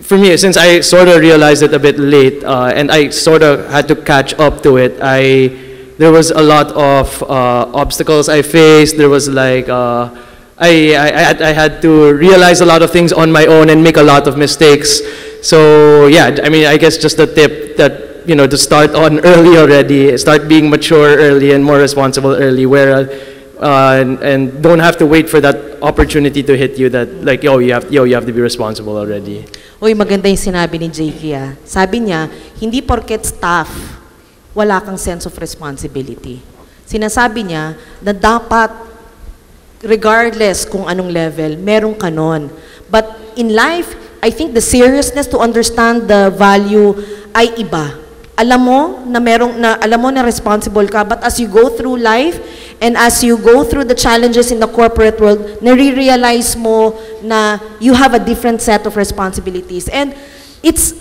for me, since I sort of realized it a bit late and I sort of had to catch up to it, there was a lot of obstacles I faced. There was like I had to realize a lot of things on my own and make a lot of mistakes. So yeah, I mean, I guess just a tip that, you know, to start on early already, start being mature early and more responsible early, and don't have to wait for that opportunity to hit you that like, you have to be responsible already. Uy, maganda yung sinabi ni Jakey. Sabi niya, hindi porket staff, wala kang sense of responsibility. Sinasabi niya na dapat, regardless kung anong level, meron ka nun. But in life, I think the seriousness to understand the value ay iba. Alam mo na responsible ka, but as you go through life and as you go through the challenges in the corporate world, nare-realize mo na you have a different set of responsibilities. And it's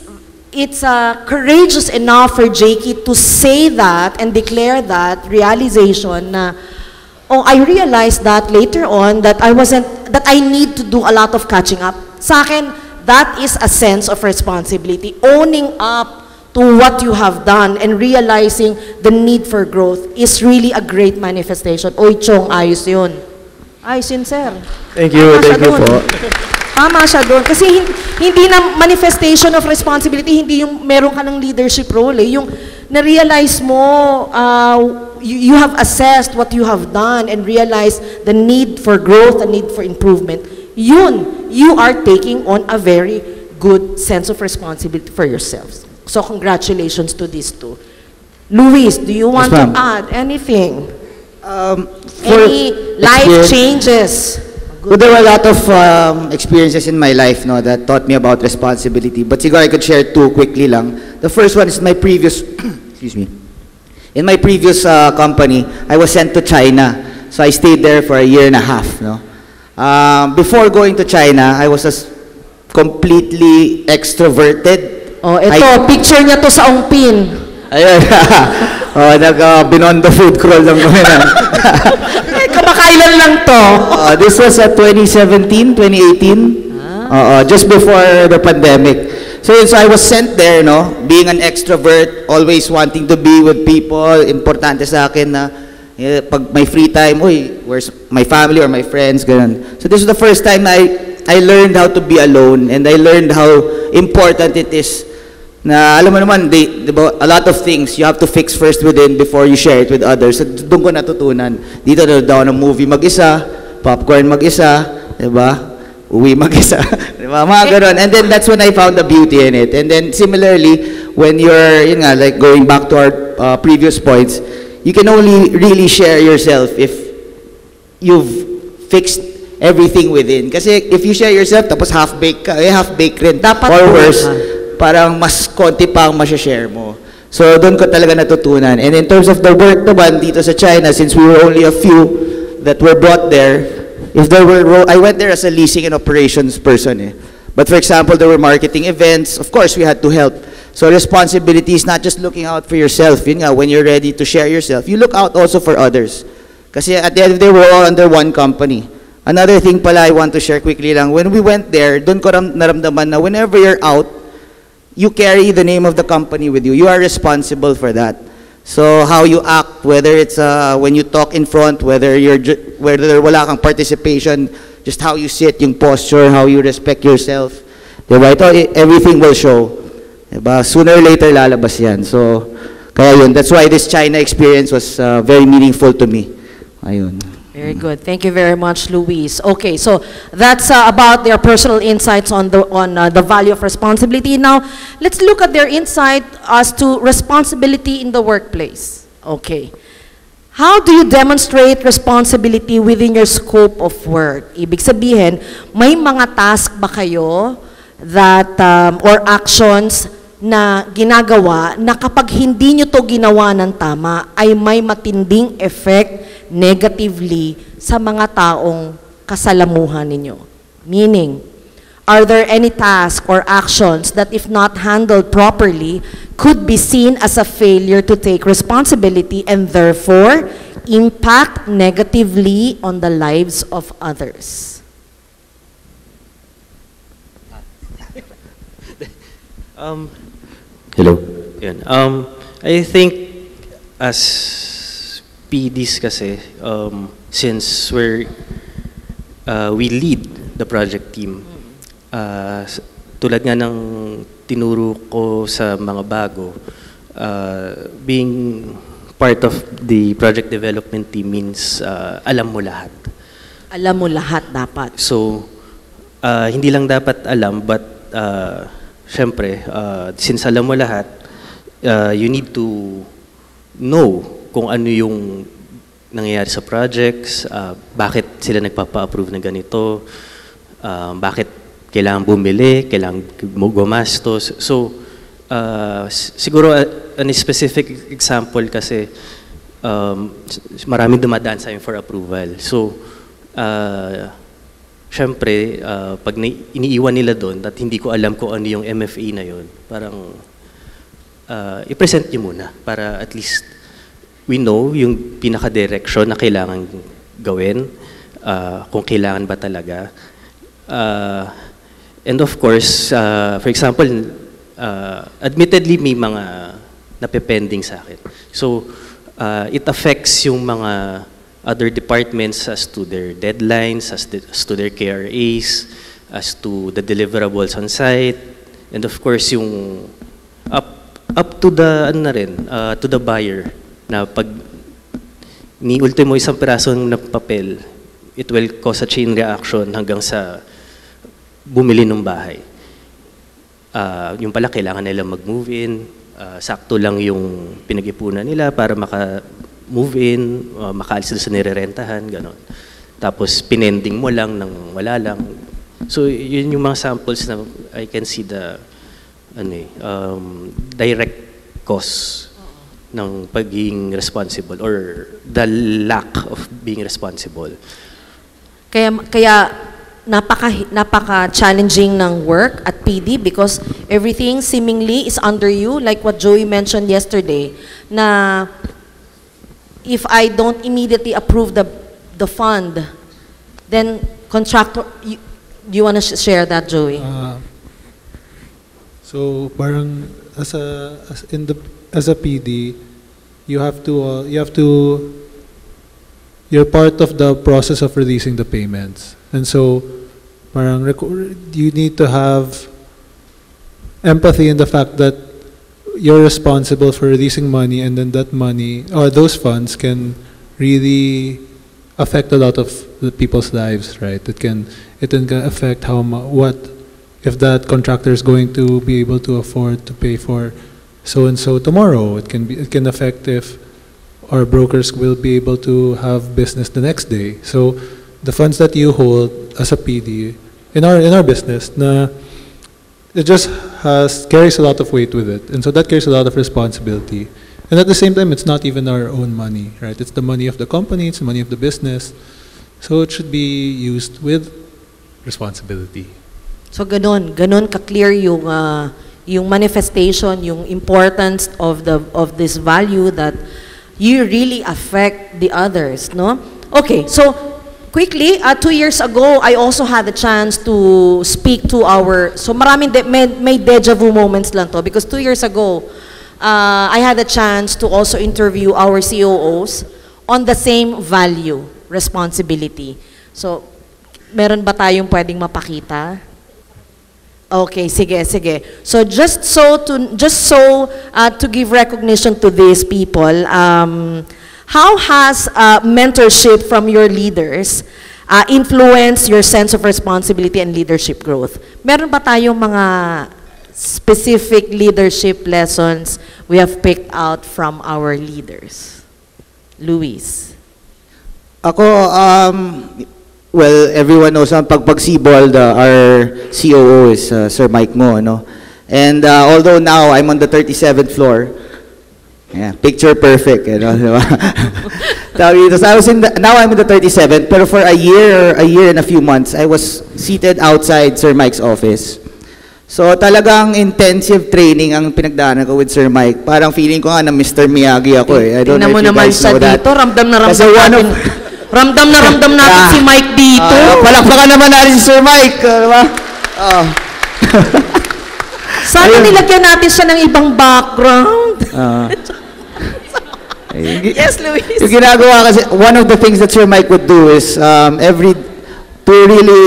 courageous enough for Jakey to say that and declare that realization na, I realized that later on that I need to do a lot of catching up. Sa akin, that is a sense of responsibility, owning up to what you have done and realizing the need for growth is really a great manifestation. Oy, Chong, ayos yun. Ayos yun, sir. Thank you Tama siya po. dun. Tama siya doon. Kasi hindi na manifestation of responsibility, hindi yung meron ka ng leadership role. Yung na-realize mo, you have assessed what you have done and realized the need for growth, the need for improvement. Yun, you are taking on a very good sense of responsibility for yourselves. So congratulations to these two. Luis, do you want to ma'am. add anything? For Any life experience- changes? Well, there were a lot of experiences in my life, no, that taught me about responsibility. But siguro I could share two quickly lang. The first one is my previous, excuse me. In my previous company, I was sent to China. So I stayed there for a year and a half, no. Before going to China, I was completely extroverted. Oh, ito, picture niya to sa Ongpin. Ayun. Binondo food crawl lang kami na. Eh, kamakailan lang to. This was at 2017, 2018. Just before the pandemic. So I was sent there, no, being an extrovert, always wanting to be with people. Importante sa akin na pag may free time, where's my family or my friends, ganun. So this was the first time I learned how to be alone, and I learned how important it is na, alam mo naman, a lot of things you have to fix first within before you share it with others. So doon ko natutunan. Dito daw ng movie mag-isa, popcorn mag-isa, diba? Uwi mag-isa, diba? Mga ganun. And then that's when I found the beauty in it. And then similarly, when you're, yun nga, like going back to our previous points, you can only really share yourself if you've fixed everything within. Kasi if you share yourself, tapos half-baked ka, half-baked rin. Dapat or worse, ka. parang mas konti pa ang masashare mo. So, doon ko talaga natutunan. And in terms of the work naman dito sa China, since we were only a few that were brought there, if there were, I went there as a leasing and operations person. But for example, there were marketing events. Of course, we had to help. So, responsibility is not just looking out for yourself. Yun nga, when you're ready to share yourself, you look out also for others. Kasi at the end of the day, we're all under one company. Another thing pala I want to share quickly lang, when we went there, doon ko naramdaman na whenever you're out, you carry the name of the company with you. You are responsible for that. So how you act, whether it's when you talk in front, whether wala kang participation, just how you sit, yung posture, how you respect yourself. Diba? Ito, everything will show. Diba? Sooner or later, lalabas yan. So, kaya yun. That's why this China experience was very meaningful to me. Ayun. Very good. Thank you very much, Luis. Okay, so that's about their personal insights on the value of responsibility. Now, let's look at their insight as to responsibility in the workplace. Okay. How do you demonstrate responsibility within your scope of work? Ibig sabihin, may mga task ba kayo that, or actions na ginagawa na kapag hindi nyo to ginawa ng tama, ay may matinding effect negatively sa mga taong kasalamuhan ninyo. Meaning, are there any tasks or actions that if not handled properly could be seen as a failure to take responsibility and therefore impact negatively on the lives of others? Hello. Yun. I think as PDs kasi, since we lead the project team, tulad nga ng tinuro ko sa mga bago, being part of the project development team means alam mo lahat. Alam mo lahat dapat. So, hindi lang dapat alam, but syempre, since alam mo lahat, you need to know kung ano yung nangyayari sa projects, bakit sila nagpapa-approve ng ganito, bakit kailangan bumili, kailangan gumastos. So, siguro an specific example kasi maraming dumadaan sa amin for approval. So, syempre, pag iniiwan nila doon at hindi ko alam kung ano yung MFA na yun, parang i-present niyo muna para at least we know yung pinaka-direction na kailangan gawin, kung kailangan ba talaga. And of course, for example, admittedly may mga napepending sa akin. So, it affects yung mga other departments as to their deadlines, as to their KRAs, as to the deliverables on site, and of course yung up to the ano na rin, to the buyer na pag ni ultimo isang piraso ng papel, it will cause a chain reaction hanggang sa bumili ng bahay. Yung pala kailangan nila mag-move in, sakto lang yung pinag-ipunan nila para maka-move in, makaalis sa nirerentahan, gano'n. Tapos pinending mo lang nang wala lang. So yun yung mga samples na I can see the direct cause ng pagiging responsible or the lack of being responsible. Kaya napaka-challenging ng work at PD because everything seemingly is under you, like what Joey mentioned yesterday, na if I don't immediately approve the fund, then contractor, do you want to share that, Joey? So parang as a PD, you're part of the process of releasing the payments. And so parang you need to have empathy in the fact that you're responsible for releasing money, and then that money or those funds can really affect a lot of the people's lives, right? It can affect what if that contractor is going to be able to afford to pay for so and so tomorrow. It can affect if our brokers will be able to have business the next day. So the funds that you hold as a PD in our business, it just carries a lot of weight with it, and so that carries a lot of responsibility. And at the same time, it's not even our own money, right? It's the money of the company, it's the money of the business. So it should be used with responsibility. So ganun ka-clear yung manifestation, yung importance of this value that you really affect the others, no? Okay, so quickly, 2 years ago, I also had the chance to speak to so may deja vu moments lang to because 2 years ago, I had the chance to also interview our COOs on the same value, responsibility. So, meron ba tayong pwedeng mapakita? Okay, sige. So just to give recognition to these people, how has mentorship from your leaders influenced your sense of responsibility and leadership growth? Meron ba tayong mga specific leadership lessons we have picked out from our leaders? Luis. Ako, well, everyone knows pag Sibol, our COO is Sir Mike Mo, no? And although now I'm on the 37th floor, yeah, picture perfect, you know. Now I'm in the 37th, pero for a year and a few months, I was seated outside Sir Mike's office. So talagang intensive training ang pinagdaanan ko with Sir Mike. Parang feeling ko nga na Mr. Miyagi ako eh. I don't know if you guys know that. Dito, ramdam natin si Mike dito. Palakpakan naman natin si Sir Mike, diba? Sana nilagyan natin siya ng ibang background. Yes, Luis. Yung ginagawa kasi, one of the things that Sir Mike would do is, to really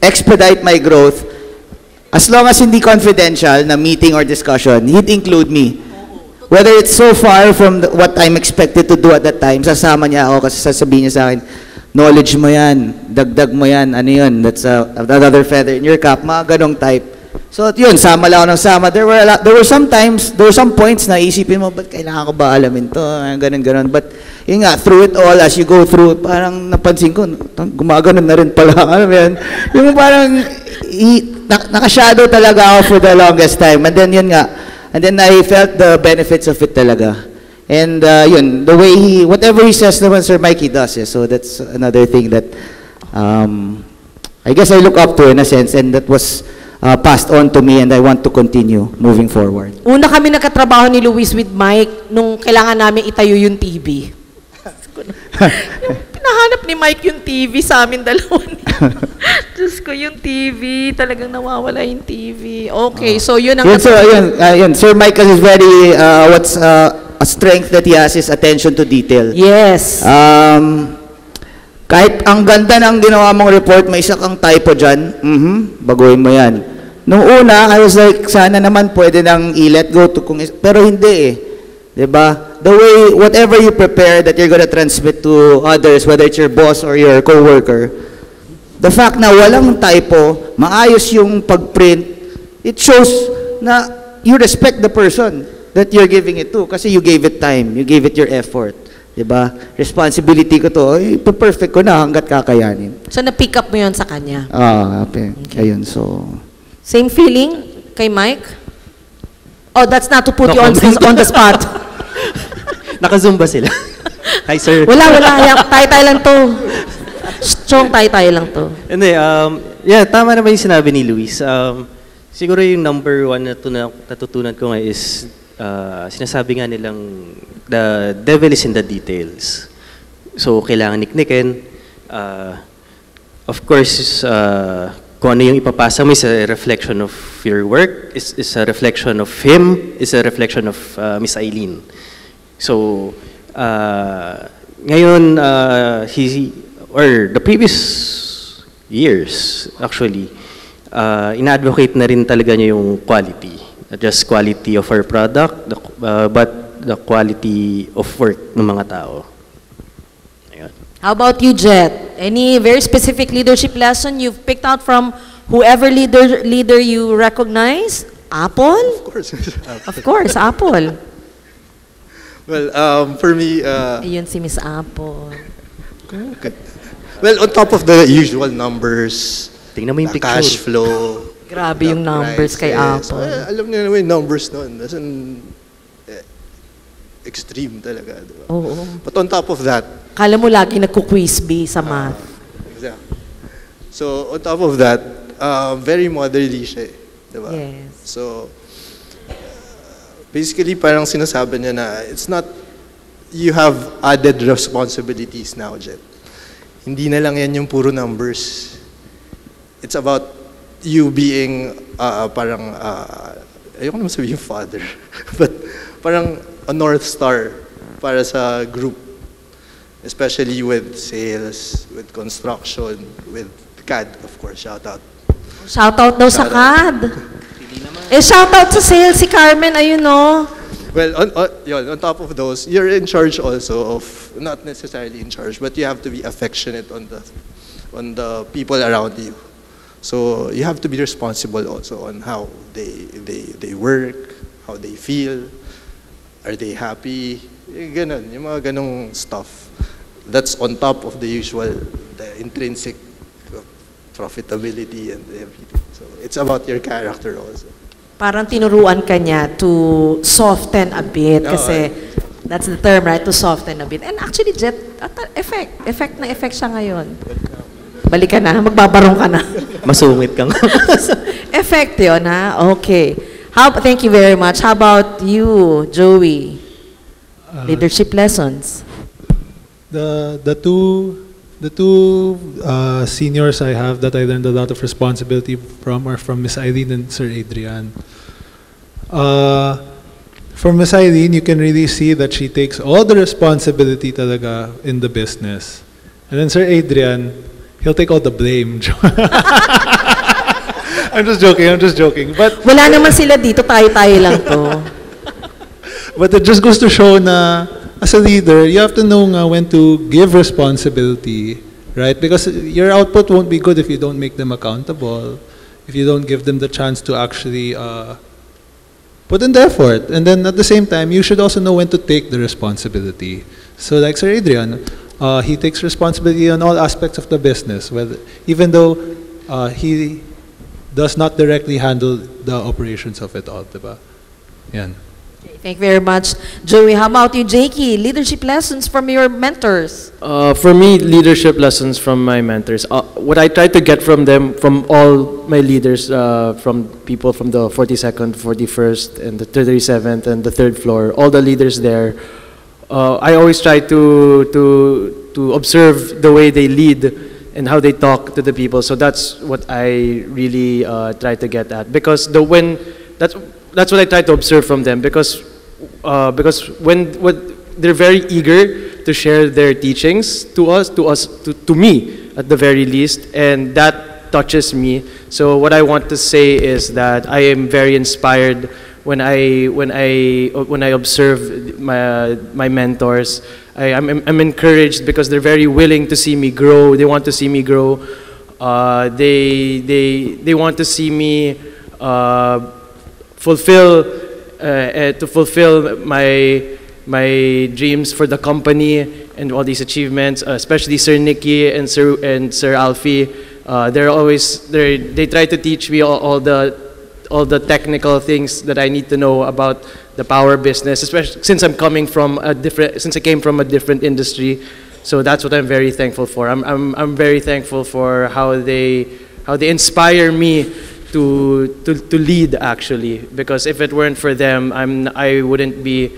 expedite my growth, as long as hindi confidential na meeting or discussion, he'd include me. Whether it's so far from what I'm expected to do at that time, sasama niya ako kasi sasabihin niya sa akin, knowledge mo yan, dagdag mo yan, ano yun, that's another feather in your cap, mga ganong type. So yun, sama lang ako ng sama. There were some points na isipin mo, ba't kailangan ko ba alamin to, ganun. But yun nga, through it all, as you go through, parang napansin ko, gumaganon na rin pala. Ano yan? Yung parang, nakashadow talaga ako for the longest time. And then yun nga, and then I felt the benefits of it talaga. And yun, the way whatever he says naman, Sir Mike, he does. So that's another thing that I guess I look up to in a sense, and that was passed on to me, and I want to continue moving forward. Una kami nagkatrabaho ni Luis with Mike nung kailangan namin itayo yung TV. Pinahanap ni Mike yung TV sa amin dalawa. Diyos ko, yung TV, talagang nawawala yung TV. Okay, so yun ang... Yun, Sir Mike is very, a strength that he has is attention to detail. Yes. Kahit ang ganda ng ginawa mong report, may isa kang typo dyan, baguhin mo yan. Nung una, I was like, sana naman pwede nang i-let go to pero hindi eh. Diba? The way, whatever you prepare that you're gonna transmit to others, whether it's your boss or your coworker, the fact na walang typo, maayos yung pag-print, it shows na you respect the person that you're giving it to kasi you gave it time, you gave it your effort. Diba? Responsibility ko to, perfect ko na hanggat kakayanin. So, na-pick up mo yun sa kanya? Okay. Ayun, so... Same feeling kay Mike? Oh, that's not to put you on the spot. Naka-Zoom ba sila? Hi, sir. Wala. Tay-tay lang to. Chong, tay-tay lang to. Hindi, yeah, tama naman yung sinabi ni Luis. Siguro yung number one na natutunan ko nga is, sinasabi nga nilang, the devil is in the details. So, kailangan niknikin. Of course, kung ano yung ipapasa mo is a reflection of your work, is a reflection of him, is a reflection of Miss Eileen. So, ngayon, or the previous years, actually, ina-advocate na rin talaga niya yung quality. Not just quality of our product, but the quality of work ng mga tao. Ayun. How about you, Jet? Any very specific leadership lesson you've picked out from whoever leader you recognize? Apple? Of course. Of course, Apple. Well, for me, Ayun si Miss Apple. well, on top of the usual numbers, Tingnan mo yung the picture. cash flow, Grabe yung the numbers kay prices, Apple. alam niyo naman yung numbers noon. That's an extreme talaga. Diba? Oo. But on top of that, Kala mo lagi nagku-quiz bee sa math. exactly. So on top of that, very motherly siya. Diba? Yes. So basically parang sinasabi niya na it's not, you have added responsibilities now, Jet. Hindi na lang yan yung puro numbers. It's about you being parang, ayoko naman sabihin father, but parang a North Star para sa group. Especially with sales, with construction, with CAD, of course, shout out. Shoutout daw sa CAD. Shoutout sa sales si Carmen, ayun no. Well, on top of those, you're in charge also of, not necessarily in charge, but you have to be affectionate on the people around you. So you have to be responsible also on how they work, how they feel, are they happy, ganun, yung mga ganung stuff. That's on top of the usual, the intrinsic profitability and everything. So it's about your character also. Parang tinuruan ka niya to soften a bit kasi that's the term, right? To soften a bit. And actually, Jet, effect na effect siya ngayon. Balik ka na, magbabarong ka na. Masungit kang. Effect yun, ha? Okay. Thank you very much. How about you, Joey? Leadership lessons. The two seniors I have that I learned a lot of responsibility from are from Miss Eileen and Sir Adrian. From Miss Eileen, you can really see that she takes all the responsibility talaga in the business. And then Sir Adrian, he'll take all the blame. I'm just joking. But Wala naman sila dito, tayo-tayo lang to. But it just goes to show na as a leader, you have to know nga when to give responsibility, right? Because your output won't be good if you don't make them accountable, if you don't give them the chance to actually put in the effort. And then at the same time, you should also know when to take the responsibility. So like Sir Adrian, he takes responsibility on all aspects of the business, even though he does not directly handle the operations of it all, diba? Yan. Thank you very much. Joey, how about you, Jakey? Leadership lessons from your mentors. For me, leadership lessons from my mentors. What I try to get from them, from all my leaders, from people from the 42nd, 41st, and the 37th, and the 3rd floor, all the leaders there, I always try to observe the way they lead and how they talk to the people. So that's what I really try to get at. Because that's what I try to observe from them. Because when they're very eager to share their teachings to me at the very least, and that touches me. So what I want to say is that I am very inspired when I observe my mentors. I'm encouraged because they're very willing to see me grow. They want to see me grow. They want to see me fulfill my dreams for the company and all these achievements, especially Sir Nicky and Sir Alfie. They try to teach me all the technical things that I need to know about the power business, especially since I came from a different industry. So that's what I'm very thankful for. I'm very thankful for how they inspire me to lead, actually, because if it weren't for them, I wouldn't be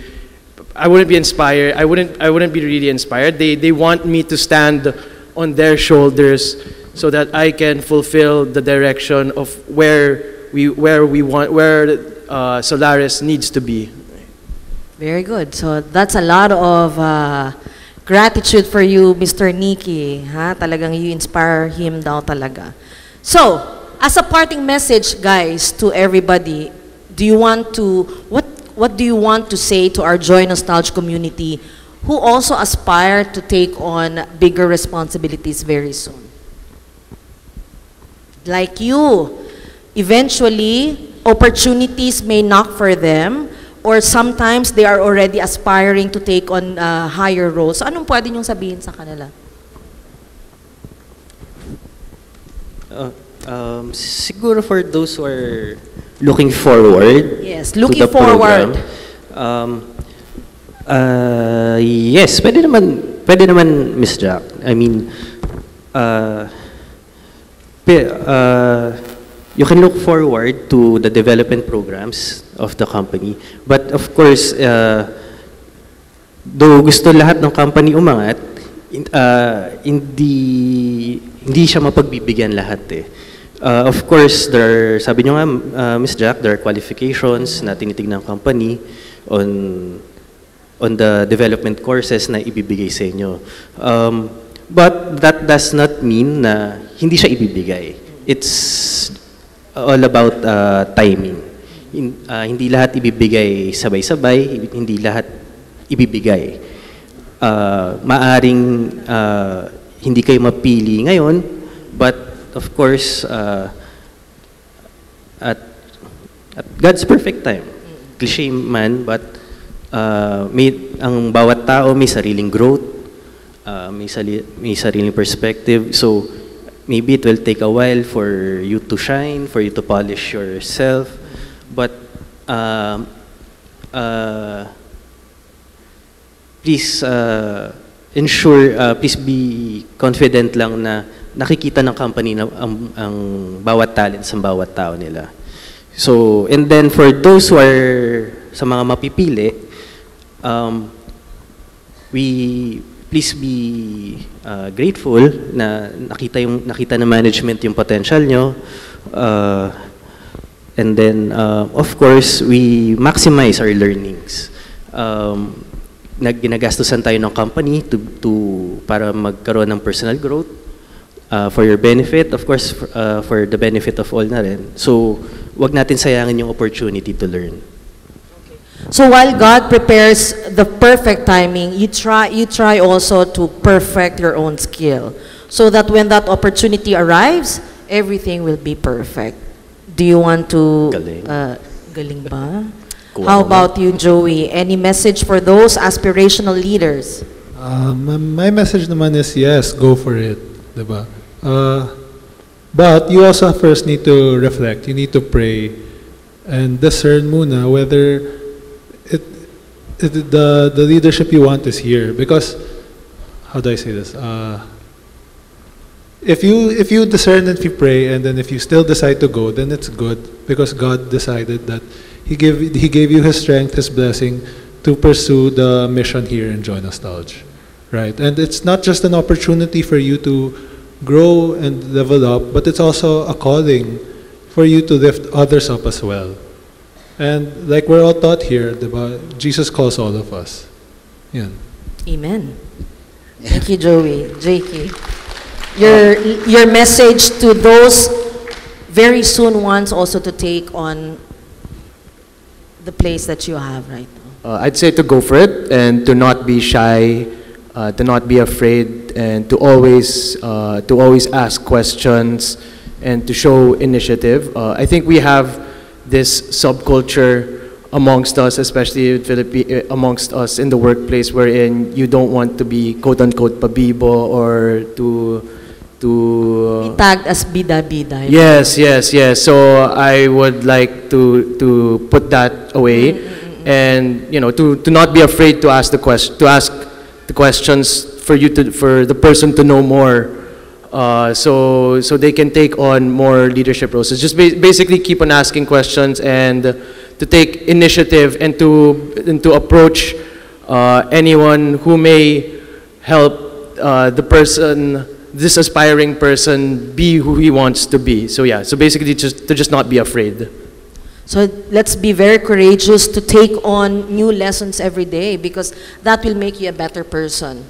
inspired. I wouldn't be really inspired. They want me to stand on their shoulders so that I can fulfill the direction of where Solaris needs to be. Very good. So that's a lot of gratitude for you, Mr. Nicky. Ha? Talagang you inspire him daw talaga. So, as a parting message, guys, to everybody, what do you want to say to our Joy Nostalgia community who also aspire to take on bigger responsibilities very soon? Like you, eventually, opportunities may knock for them, or sometimes they are already aspiring to take on higher roles. So anong pwede niyong sabihin sa kanila? Siguro for those who are looking forward. Yes, to looking the forward. program, yes, pwede naman, Miss Jack. I mean, you can look forward to the development programs of the company. But of course, though gusto lahat ng company umangat, hindi siya mapagbibigyan lahat eh. Of course, sabi nyo nga, Ms. Jack, there are qualifications na tinitignan ng company on the development courses na ibibigay sa inyo. But that does not mean na hindi siya ibibigay. It's all about timing. Hindi lahat ibibigay sabay-sabay, hindi lahat ibibigay. Maaring hindi kayo mapili ngayon, but of course, at God's perfect time. Cliché man, but ang bawat tao may sariling growth, may sariling perspective. So maybe it will take a while for you to shine, for you to polish yourself, but please please be confident lang na nakikita ng company na ang bawat talent sa bawat tao nila. So, and then for those who are sa mga mapipili, please be grateful na nakita ng management yung potential nyo. And then, of course, we maximize our learnings. Ginagastusan tayo ng company para magkaroon ng personal growth. For your benefit, of course, for the benefit of all na rin. So, wag natin sayangin yung opportunity to learn. So while God prepares the perfect timing, you try also to perfect your own skill so that when that opportunity arrives, everything will be perfect. Do you want to... Galing ba? How about you, Joey? Any message for those aspirational leaders? My message naman is yes, go for it. Diba? But you also first need to reflect. You need to pray and discern muna whether the leadership you want is here. Because, how do I say this? If you discern and if you pray, and then if you still decide to go, then it's good because God decided that He gave you His strength, His blessing to pursue the mission here in Joy Nostalgia, right? And it's not just an opportunity for you to grow and level up, but it's also a calling for you to lift others up as well. And like we're all taught here, diba? Jesus calls all of us. Yan. Amen. Thank you, Joey. JK. Your message to those very soon ones also to take on the place that you have right now. I'd say to go for it and to not be shy, to not be afraid, and to always ask questions and to show initiative. I think we have this subculture amongst us, especially in amongst us in the workplace, wherein you don't want to be quote unquote pabibo or to Be tagged as bida-bida. Yes. So I would like to put that away, and to not be afraid to ask the questions for the person to know more, so they can take on more leadership roles. So just basically keep on asking questions and to take initiative and to approach anyone who may help this aspiring person be who he wants to be. So yeah, so basically just not be afraid. So let's be very courageous to take on new lessons every day because that will make you a better person.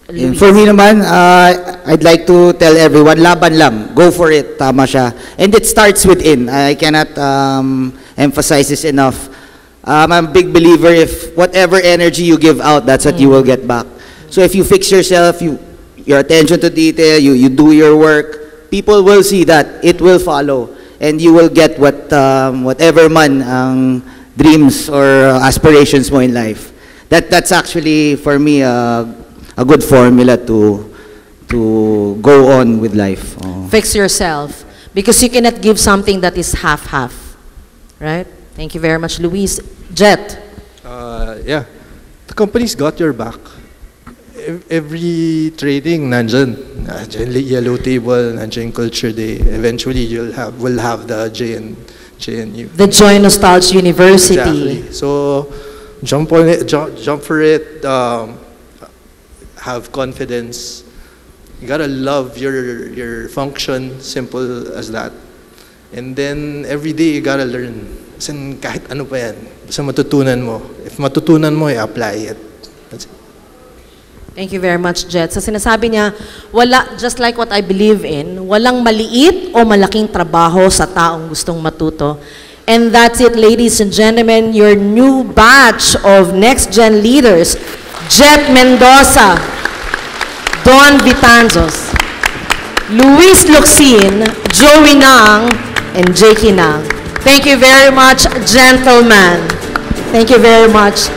Luis. For me naman, I'd like to tell everyone, laban lang. Go for it. Tama siya. And it starts within. I cannot emphasize this enough. I'm a big believer if whatever energy you give out, that's what you will get back. So if you fix yourself, your attention to detail, you do your work, people will see that. It will follow. And you will get whatever man ang dreams or aspirations mo in life. That's actually, for me, a good formula to go on with life. Oh. Fix yourself because you cannot give something that is half-half. Right? Thank you very much, Luis. Jet. Yeah, the company's got your back. Every training, nandiyan yellow table, nandiyan culture day. Eventually, we'll have the JNU. The Joy Nostalgia University. Exactly. So, jump on it, jump for it. Have confidence. You gotta love your function. Simple as that. And then every day you gotta learn. Kasi kahit ano pa yan, basta matutunan mo. If matutunan mo, i-apply it. That's it. Thank you very much, Jet. Sa sinasabi niya, just like what I believe in, walang maliit o malaking trabaho sa taong gustong matuto. And that's it, ladies and gentlemen, your new batch of next-gen leaders, Jet Mendoza, Don Vitanzos, Luis Locsin, Joey Nang, and Jakey Nang. Thank you very much, gentlemen. Thank you very much.